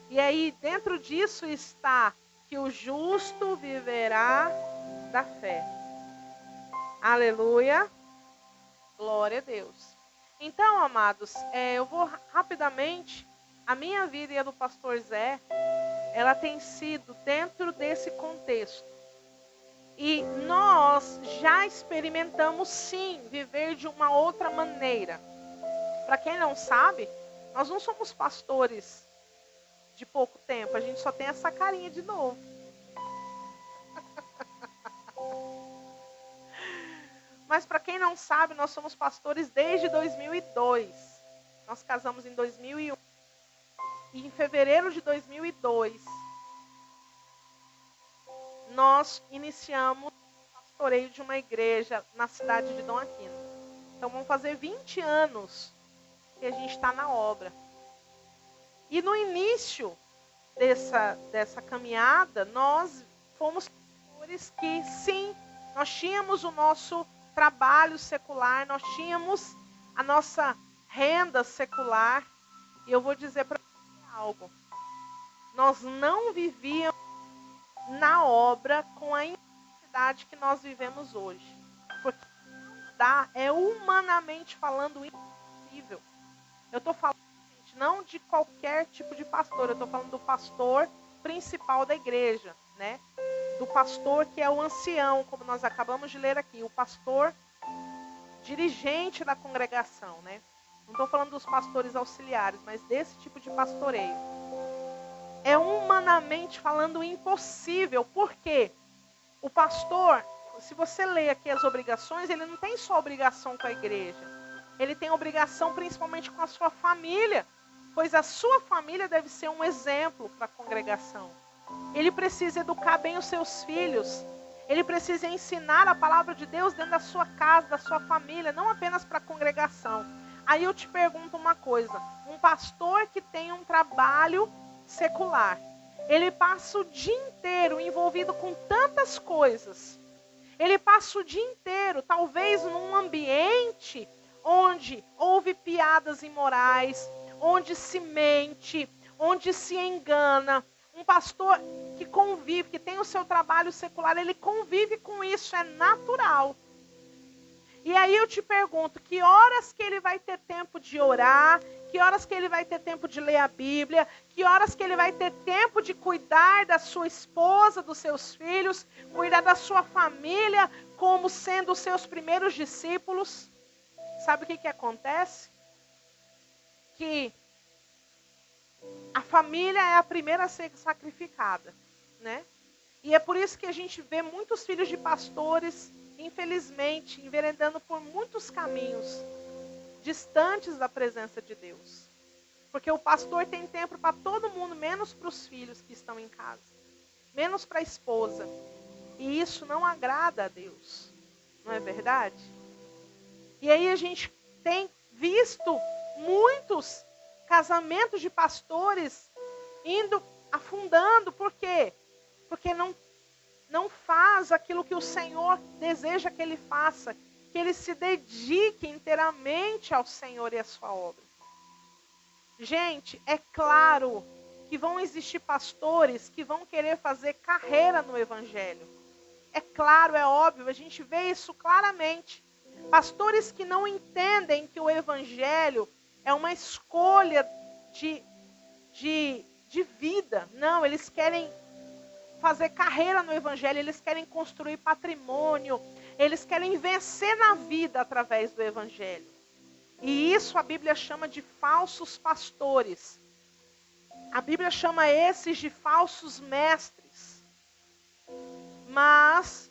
E aí, dentro disso está que o justo viverá da fé. Aleluia. Glória a Deus. Então, amados, eu vou rapidamente, a minha vida e a do pastor Zé, ela tem sido dentro desse contexto. E nós já experimentamos sim viver de uma outra maneira. Para quem não sabe, nós não somos pastores de pouco tempo, a gente só tem essa carinha de novo. Mas para quem não sabe, nós somos pastores desde 2002. Nós casamos em 2001. E em fevereiro de 2002, nós iniciamos o pastoreio de uma igreja na cidade de Dom Aquino. Então vão fazer 20 anos que a gente está na obra. E no início dessa caminhada, nós fomos pastores que, sim, nós tínhamos o nosso trabalho secular, nós tínhamos a nossa renda secular. E eu vou dizer para você algo. Nós não vivíamos na obra com a intensidade que nós vivemos hoje. Porque é humanamente falando impossível. Eu estou falando, gente, não de qualquer tipo de pastor, eu estou falando do pastor principal da igreja, né? Do pastor que é o ancião, como nós acabamos de ler aqui, o pastor dirigente da congregação, né? Não estou falando dos pastores auxiliares, mas desse tipo de pastoreio. É humanamente falando impossível, porque o pastor, se você ler aqui as obrigações, ele não tem só obrigação com a igreja. Ele tem obrigação principalmente com a sua família, pois a sua família deve ser um exemplo para a congregação. Ele precisa educar bem os seus filhos. Ele precisa ensinar a palavra de Deus dentro da sua casa, da sua família, não apenas para a congregação. Aí eu te pergunto uma coisa, um pastor que tem um trabalho secular, ele passa o dia inteiro envolvido com tantas coisas. Ele passa o dia inteiro, talvez num ambiente onde houve piadas imorais, onde se mente, onde se engana. Um pastor que convive, que tem o seu trabalho secular, ele convive com isso, é natural. E aí eu te pergunto, que horas que ele vai ter tempo de orar? Que horas que ele vai ter tempo de ler a Bíblia? Que horas que ele vai ter tempo de cuidar da sua esposa, dos seus filhos, cuidar da sua família, como sendo os seus primeiros discípulos? Sabe o que acontece? Que a família é a primeira a ser sacrificada, né? E é por isso que a gente vê muitos filhos de pastores, infelizmente, enveredando por muitos caminhos distantes da presença de Deus. Porque o pastor tem tempo para todo mundo, menos para os filhos que estão em casa. Menos para a esposa. E isso não agrada a Deus. Não é verdade? E aí a gente tem visto muitos casamentos de pastores indo afundando. Por quê? Porque não faz aquilo que o Senhor deseja que ele faça. Que ele se dedique inteiramente ao Senhor e à sua obra. Gente, é claro que vão existir pastores que vão querer fazer carreira no Evangelho. É claro, é óbvio, a gente vê isso claramente. Pastores que não entendem que o Evangelho é uma escolha de vida. Não, eles querem fazer carreira no Evangelho, eles querem construir patrimônio, eles querem vencer na vida através do Evangelho. E isso a Bíblia chama de falsos pastores. A Bíblia chama esses de falsos mestres. Mas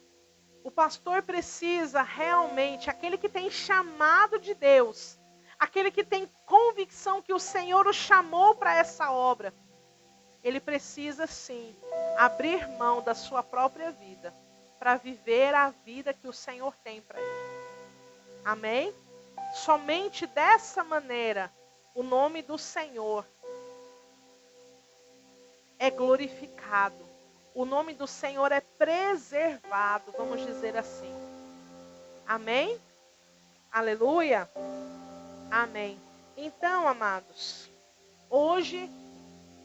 o pastor precisa realmente, aquele que tem chamado de Deus, aquele que tem convicção que o Senhor o chamou para essa obra, ele precisa sim abrir mão da sua própria vida para viver a vida que o Senhor tem para ele. Amém? Somente dessa maneira o nome do Senhor é glorificado. O nome do Senhor é preservado, vamos dizer assim. Amém? Aleluia? Amém. Então, amados, hoje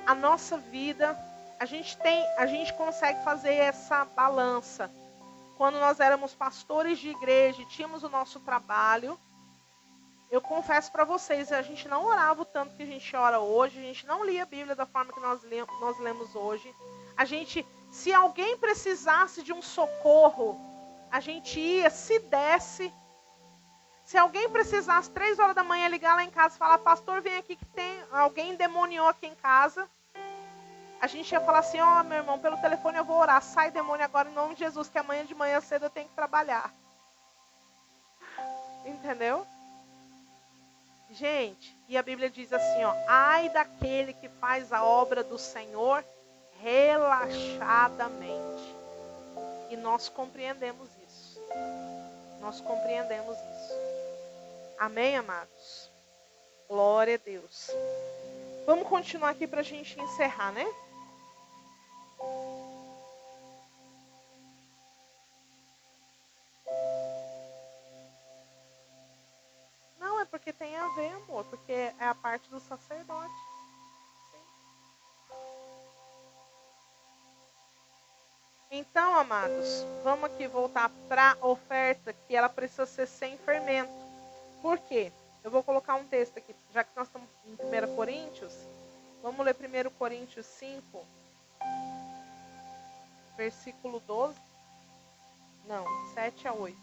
a nossa vida, a gente consegue fazer essa balança. Quando nós éramos pastores de igreja e tínhamos o nosso trabalho, eu confesso para vocês, a gente não orava o tanto que a gente ora hoje, a gente não lia a Bíblia da forma que nós lemos hoje. A gente, se alguém precisasse de um socorro, a gente ia, se desse. Se alguém precisasse 3 horas da manhã ligar lá em casa e falar, pastor, vem aqui que tem alguém endemoniou aqui em casa. A gente ia falar assim, ó, meu irmão, pelo telefone eu vou orar, sai demônio agora em nome de Jesus, que amanhã de manhã cedo eu tenho que trabalhar. Entendeu? Gente, e a Bíblia diz assim, ó, ai daquele que faz a obra do Senhor relaxadamente. E nós compreendemos isso. Nós compreendemos isso. Amém, amados? Glória a Deus. Vamos continuar aqui para a gente encerrar, né? Não, é porque tem a ver, amor. Porque é a parte do sacerdote. Sim. Então, amados, vamos aqui voltar para a oferta, que ela precisa ser sem fermento. Por quê? Eu vou colocar um texto aqui, já que nós estamos em 1 Coríntios. Vamos ler 1 Coríntios 5, versículo 12. Não, 7 a 8.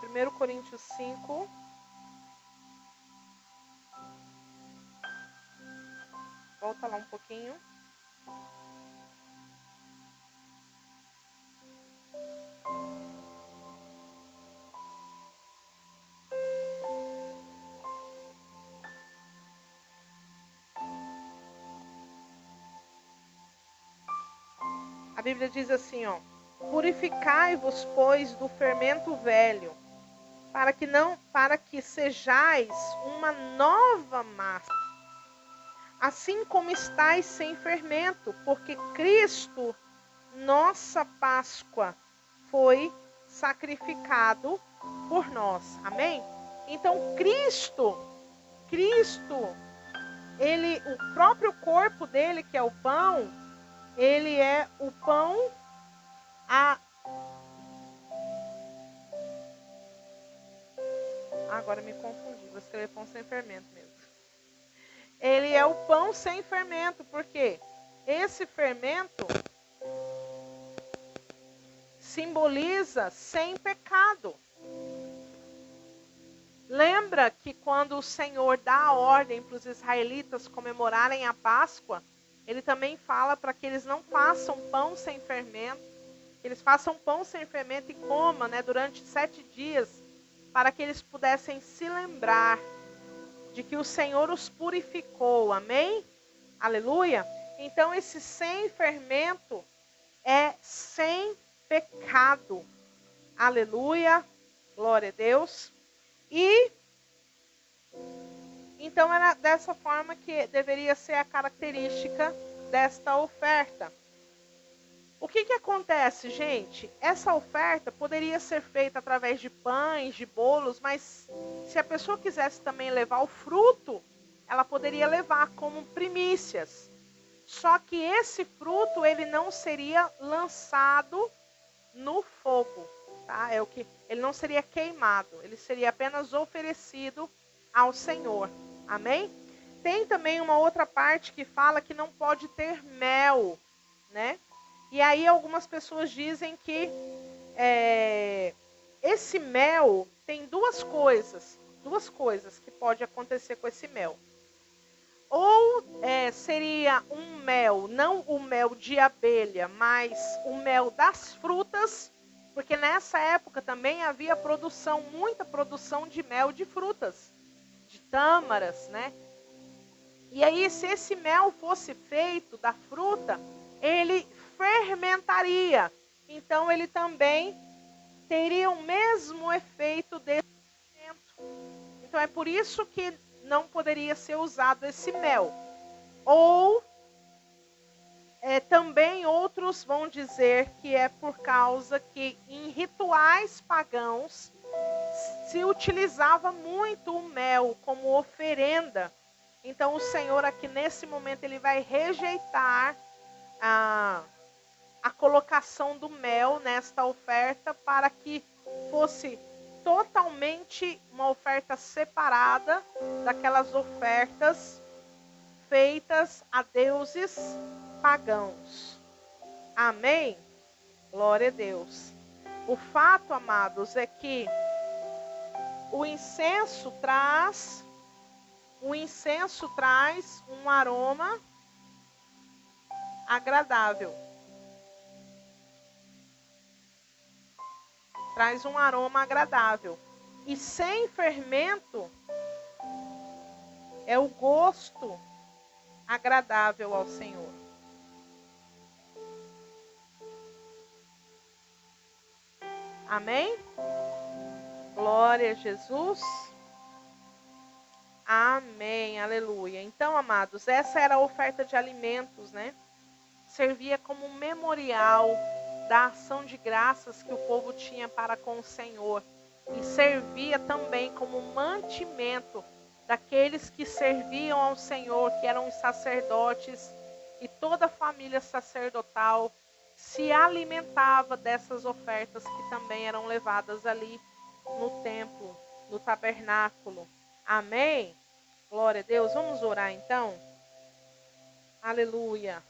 Primeiro Coríntios 5. Volta lá um pouquinho. A Bíblia diz assim, ó: purificai-vos, pois, do fermento velho, para que sejais uma nova massa, assim como estáis sem fermento, porque Cristo, nossa Páscoa, foi sacrificado por nós. Amém? Então Cristo, ele, o próprio corpo dele, que é o pão, ele é o pão Agora me confundi, vou escrever pão sem fermento mesmo. Ele é o pão sem fermento, porque esse fermento simboliza sem pecado. Lembra que quando o Senhor dá a ordem para os israelitas comemorarem a Páscoa, ele também fala para que eles não façam pão sem fermento, que eles façam pão sem fermento e comam, durante 7 dias, para que eles pudessem se lembrar de que o Senhor os purificou. Amém? Aleluia? Então esse sem fermento é sem pecado. Aleluia? Glória a Deus. E então era dessa forma que deveria ser a característica desta oferta. O que acontece, gente? Essa oferta poderia ser feita através de pães, de bolos, mas se a pessoa quisesse também levar o fruto, ela poderia levar como primícias. Só que esse fruto, ele não seria lançado no fogo, tá? Ele não seria queimado, ele seria apenas oferecido ao Senhor. Amém? Tem também uma outra parte que fala que não pode ter mel, né? E aí algumas pessoas dizem que esse mel tem duas coisas que pode acontecer com esse mel. Ou seria um mel, não o mel de abelha, mas o mel das frutas, porque nessa época também havia muita produção de mel de frutas, de tâmaras, né? E aí, se esse mel fosse feito da fruta, ele fermentaria. Então, ele também teria o mesmo efeito desse fermento. Então, é por isso que não poderia ser usado esse mel. Ou também outros vão dizer que é por causa que em rituais pagãos se utilizava muito o mel como oferenda. Então o Senhor aqui nesse momento ele vai rejeitar a colocação do mel nesta oferta para que fosse totalmente uma oferta separada daquelas ofertas feitas a deuses pagãos. Amém? Glória a Deus. O fato, amados, é que o incenso traz um aroma agradável. Traz um aroma agradável. E sem fermento é o gosto agradável ao Senhor. Amém? Glória a Jesus. Amém, aleluia. Então, amados, essa era a oferta de alimentos, né? Servia como um memorial da ação de graças que o povo tinha para com o Senhor. E servia também como mantimento daqueles que serviam ao Senhor, que eram os sacerdotes, e toda a família sacerdotal se alimentava dessas ofertas que também eram levadas ali no templo, no tabernáculo. Amém? Glória a Deus. Vamos orar então? Aleluia.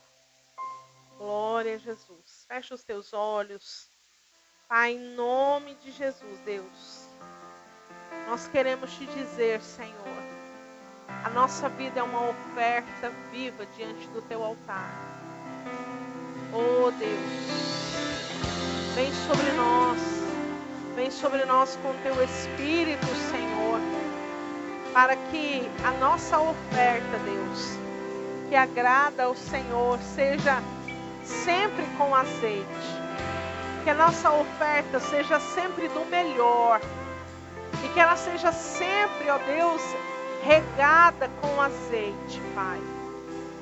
Glória a Jesus. Fecha os teus olhos. Pai, em nome de Jesus, Deus, nós queremos te dizer, Senhor, a nossa vida é uma oferta viva diante do teu altar. Oh Deus, vem sobre nós com o teu Espírito, Senhor, para que a nossa oferta, Deus, que agrada ao Senhor, seja sempre com azeite. Que a nossa oferta seja sempre do melhor. E que ela seja sempre, ó Deus, regada com azeite, Pai.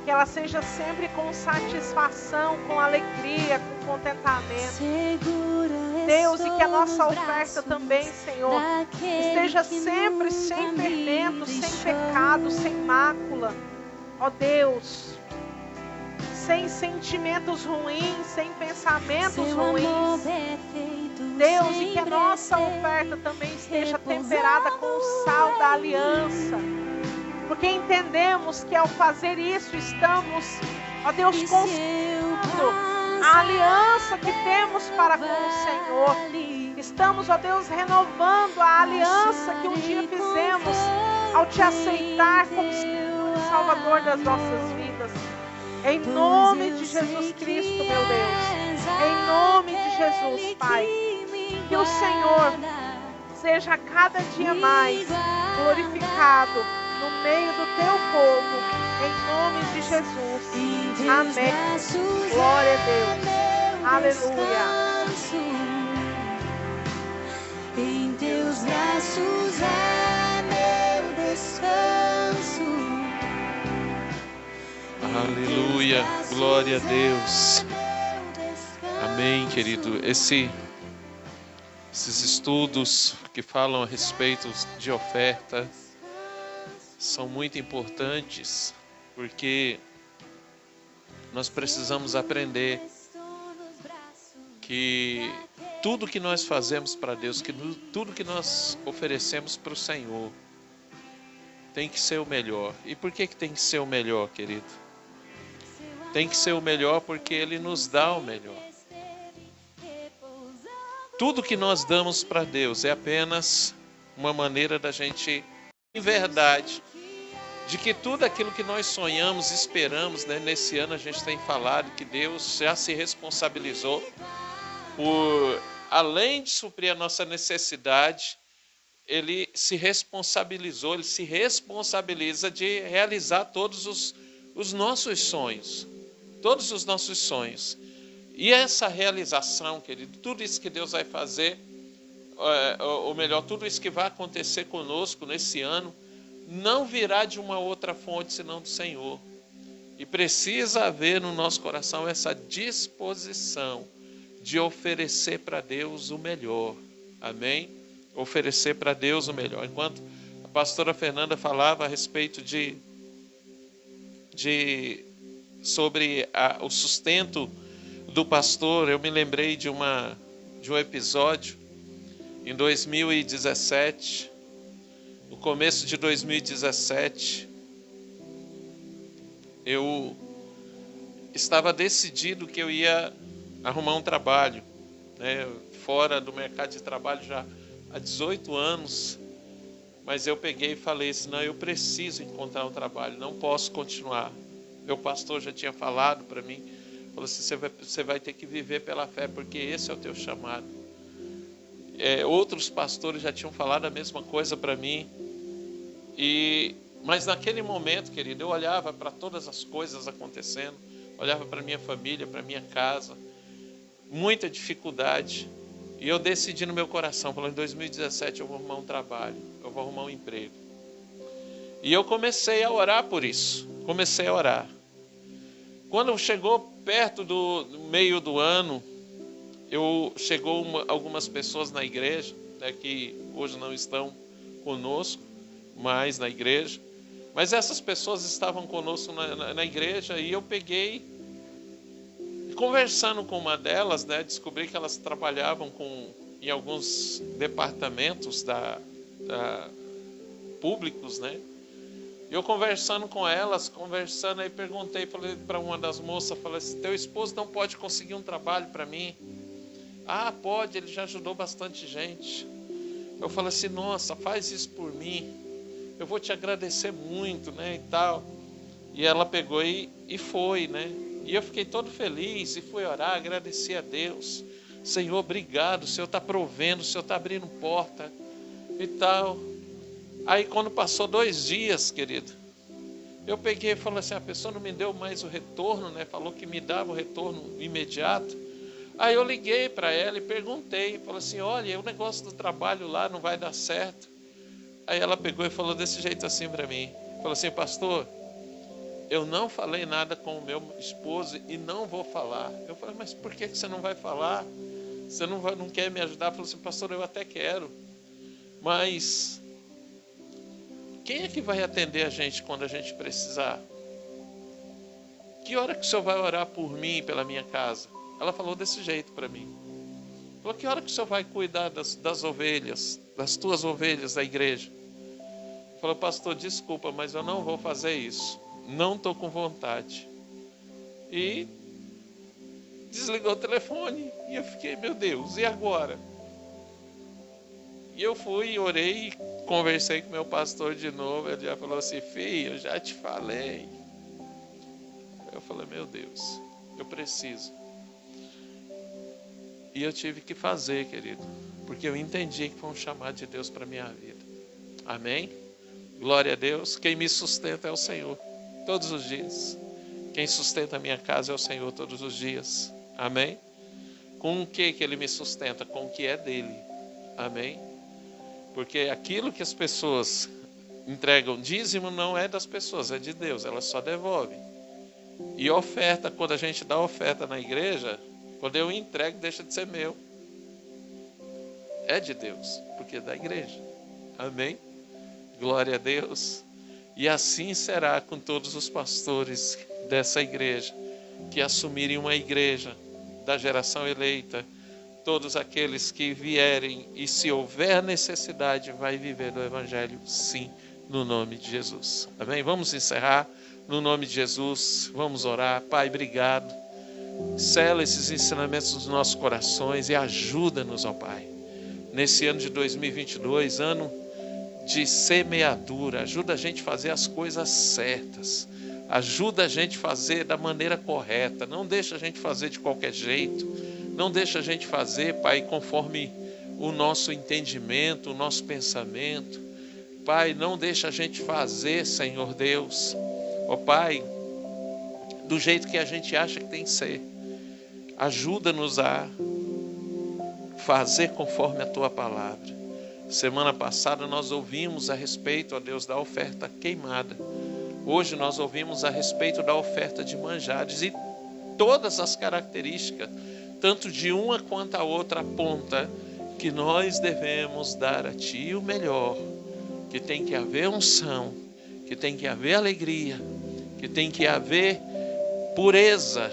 Que ela seja sempre com satisfação, com alegria, com contentamento. Deus, e que a nossa oferta também, Senhor, esteja sempre sem fermento, sem pecado, sem mácula. Ó Deus, sem sentimentos ruins, sem pensamentos ruins. Deus, e que a nossa oferta também esteja temperada com o sal da aliança. Porque entendemos que ao fazer isso estamos, ó Deus, consumindo a aliança que temos para com o Senhor. Estamos, ó Deus, renovando a aliança que um dia fizemos ao te aceitar como Senhor e Salvador das nossas vidas. Em nome de Jesus Cristo, meu Deus. Em nome de Jesus, Pai. Que o Senhor seja cada dia mais glorificado no meio do teu povo, em nome de Jesus. Amém. Glória a Deus. Aleluia. Em teus braços é meu descanso. Aleluia. Glória a Deus. Amém, querido. Esses estudos que falam a respeito de oferta são muito importantes, porque nós precisamos aprender que tudo que nós fazemos para Deus, que tudo que nós oferecemos para o Senhor, tem que ser o melhor. E por que tem que ser o melhor, querido? Tem que ser o melhor porque Ele nos dá o melhor. Tudo que nós damos para Deus é apenas uma maneira da gente, em verdade, de que tudo aquilo que nós sonhamos, esperamos, né? Nesse ano a gente tem falado que Deus já se responsabilizou por, além de suprir a nossa necessidade, Ele se responsabilizou, Ele se responsabiliza de realizar todos os nossos sonhos, todos os nossos sonhos. E essa realização, querido, tudo isso que Deus vai fazer, ou melhor, tudo isso que vai acontecer conosco nesse ano, não virá de uma outra fonte senão do Senhor. E precisa haver no nosso coração essa disposição de oferecer para Deus o melhor. Amém? Oferecer para Deus o melhor. Enquanto a pastora Fernanda falava a respeito sobre o sustento do pastor, eu me lembrei de um episódio em 2017, no começo de 2017, eu estava decidido que eu ia arrumar um trabalho, né, fora do mercado de trabalho já há 18 anos, mas eu peguei e falei assim, não, eu preciso encontrar um trabalho, não posso continuar. Meu pastor já tinha falado para mim, falou assim, você vai ter que viver pela fé, porque esse é o teu chamado. Outros pastores já tinham falado a mesma coisa para mim, mas naquele momento, querido, eu olhava para todas as coisas acontecendo, olhava para minha família, para minha casa, muita dificuldade, e eu decidi no meu coração, falando, em 2017 eu vou arrumar um trabalho, eu vou arrumar um emprego. E eu comecei a orar por isso, comecei a orar. Quando chegou perto do meio do ano, chegou algumas pessoas na igreja, né, que hoje não estão conosco mais na igreja, mas essas pessoas estavam conosco na igreja, e eu peguei, conversando com uma delas, né, descobri que elas trabalhavam em alguns departamentos públicos, né? Eu conversando com elas, aí perguntei, falei para uma das moças, falei assim, teu esposo não pode conseguir um trabalho para mim? Ah, pode, ele já ajudou bastante gente. Eu falei assim, nossa, faz isso por mim, eu vou te agradecer muito, né, e tal. E ela pegou e foi, né? E eu fiquei todo feliz e fui orar, agradeci a Deus. Senhor, obrigado, o Senhor está provendo, o Senhor está abrindo porta e tal. Aí quando passou 2 dias, querido, eu peguei e falei assim, a pessoa não me deu mais o retorno, né? Falou que me dava o retorno imediato. Aí eu liguei para ela e perguntei, falei assim, olha, o negócio do trabalho lá não vai dar certo. Aí ela pegou e falou desse jeito assim para mim, falou assim, pastor, eu não falei nada com o meu esposo e não vou falar. Eu falei, mas por que você não vai falar? Você não quer me ajudar? Falou assim, pastor, eu até quero, mas quem é que vai atender a gente quando a gente precisar? Que hora que o senhor vai orar por mim e pela minha casa? Ela falou desse jeito para mim. Falou, que hora que o senhor vai cuidar das ovelhas, das tuas ovelhas da igreja? Falou, pastor, desculpa, mas eu não vou fazer isso. Não estou com vontade. E desligou o telefone. E eu fiquei, meu Deus, e agora? E eu fui, orei, conversei com meu pastor de novo. Ele já falou assim, filho, eu já te falei. Eu falei, meu Deus, eu preciso. E eu tive que fazer, querido, porque eu entendi que foi um chamado de Deus para a minha vida. Amém? Glória a Deus. Quem me sustenta é o Senhor, todos os dias. Quem sustenta a minha casa é o Senhor todos os dias. Amém? Com o que Ele me sustenta? Com o que é dele. Amém? Porque aquilo que as pessoas entregam, dízimo não é das pessoas, é de Deus, elas só devolvem. E oferta, quando a gente dá oferta na igreja, quando eu entrego, deixa de ser meu. É de Deus, porque é da igreja. Amém? Glória a Deus. E assim será com todos os pastores dessa igreja, que assumirem uma igreja da geração eleita. Todos aqueles que vierem e, se houver necessidade, vai viver do Evangelho, sim, no nome de Jesus. Amém? Vamos encerrar no nome de Jesus. Vamos orar. Pai, obrigado. Sela esses ensinamentos nos nossos corações e ajuda-nos, ó Pai. Nesse ano de 2022, ano de semeadura, ajuda a gente a fazer as coisas certas. Ajuda a gente a fazer da maneira correta. Não deixa a gente fazer de qualquer jeito. Não deixa a gente fazer, Pai, conforme o nosso entendimento, o nosso pensamento. Pai, não deixa a gente fazer, Senhor Deus, ó Pai, do jeito que a gente acha que tem que ser. Ajuda-nos a fazer conforme a Tua palavra. Semana passada nós ouvimos a respeito, ó Deus, da oferta queimada. Hoje nós ouvimos a respeito da oferta de manjares, e todas as características, tanto de uma quanto a outra, aponta que nós devemos dar a Ti o melhor, que tem que haver unção, que tem que haver alegria, que tem que haver pureza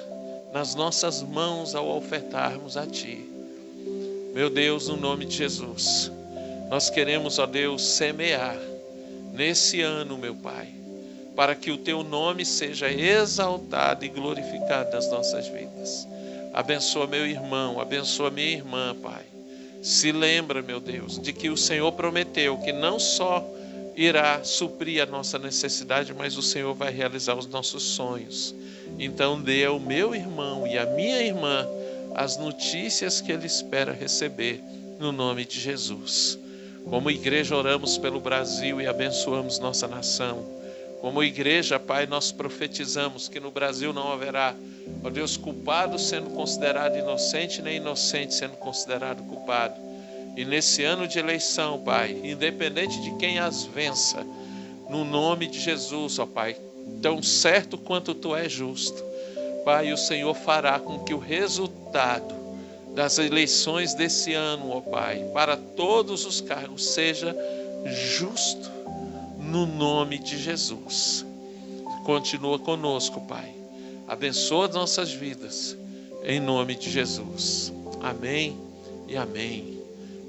nas nossas mãos ao ofertarmos a Ti. Meu Deus, no nome de Jesus, nós queremos, ó Deus, semear nesse ano, meu Pai, para que o Teu nome seja exaltado e glorificado nas nossas vidas. Abençoa meu irmão, abençoa minha irmã, Pai. Se lembra, meu Deus, de que o Senhor prometeu que não só irá suprir a nossa necessidade, mas o Senhor vai realizar os nossos sonhos. Então dê ao meu irmão e à minha irmã as notícias que ele espera receber, no nome de Jesus. Como igreja oramos pelo Brasil e abençoamos nossa nação. Como igreja, Pai, nós profetizamos que no Brasil não haverá, ó Deus, culpado sendo considerado inocente, nem inocente sendo considerado culpado. E nesse ano de eleição, Pai, independente de quem as vença, no nome de Jesus, ó Pai, tão certo quanto Tu és justo, Pai, o Senhor fará com que o resultado das eleições desse ano, ó Pai, para todos os cargos, seja justo, no nome de Jesus. Continua conosco, Pai. Abençoa as nossas vidas, em nome de Jesus. Amém e amém.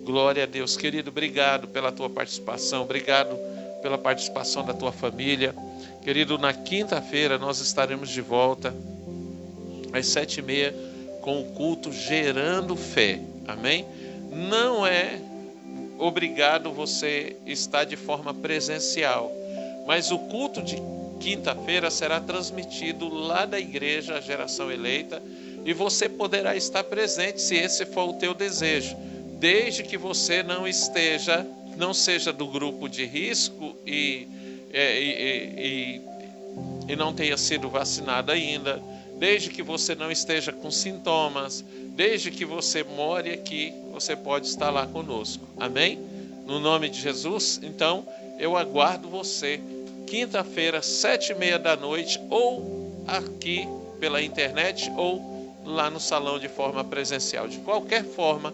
Glória a Deus. Querido, obrigado pela tua participação, obrigado pela participação da tua família. Querido, na quinta-feira nós estaremos de volta, às 7h30, com o culto Gerando Fé. Amém? Não é obrigado você estar de forma presencial, mas o culto de quinta-feira será transmitido lá da igreja Geração Eleita, e você poderá estar presente se esse for o teu desejo, desde que você não seja do grupo de risco e não tenha sido vacinado ainda, desde que você não esteja com sintomas, desde que você more aqui, você pode estar lá conosco. Amém? No nome de Jesus, então, eu aguardo você quinta-feira, 7h30 da noite, ou aqui pela internet, ou lá no salão de forma presencial. De qualquer forma,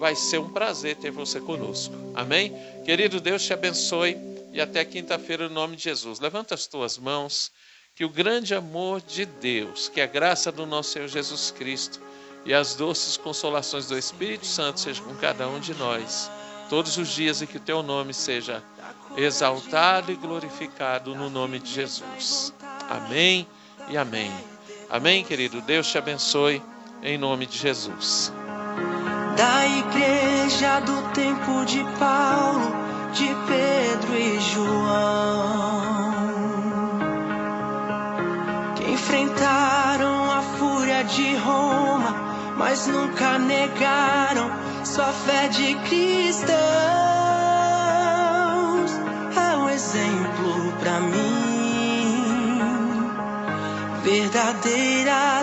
vai ser um prazer ter você conosco. Amém? Querido, Deus te abençoe e até quinta-feira no nome de Jesus. Levanta as tuas mãos, que o grande amor de Deus, que a graça do nosso Senhor Jesus Cristo e as doces consolações do Espírito Santo sejam com cada um de nós, todos os dias, e que o teu nome seja exaltado e glorificado no nome de Jesus. Amém e amém. Amém, querido? Deus te abençoe em nome de Jesus. Da igreja do tempo de Paulo, de Pedro e João, que enfrentaram a fúria de Roma, mas nunca negaram sua fé de cristãos. É um exemplo pra mim, verdadeira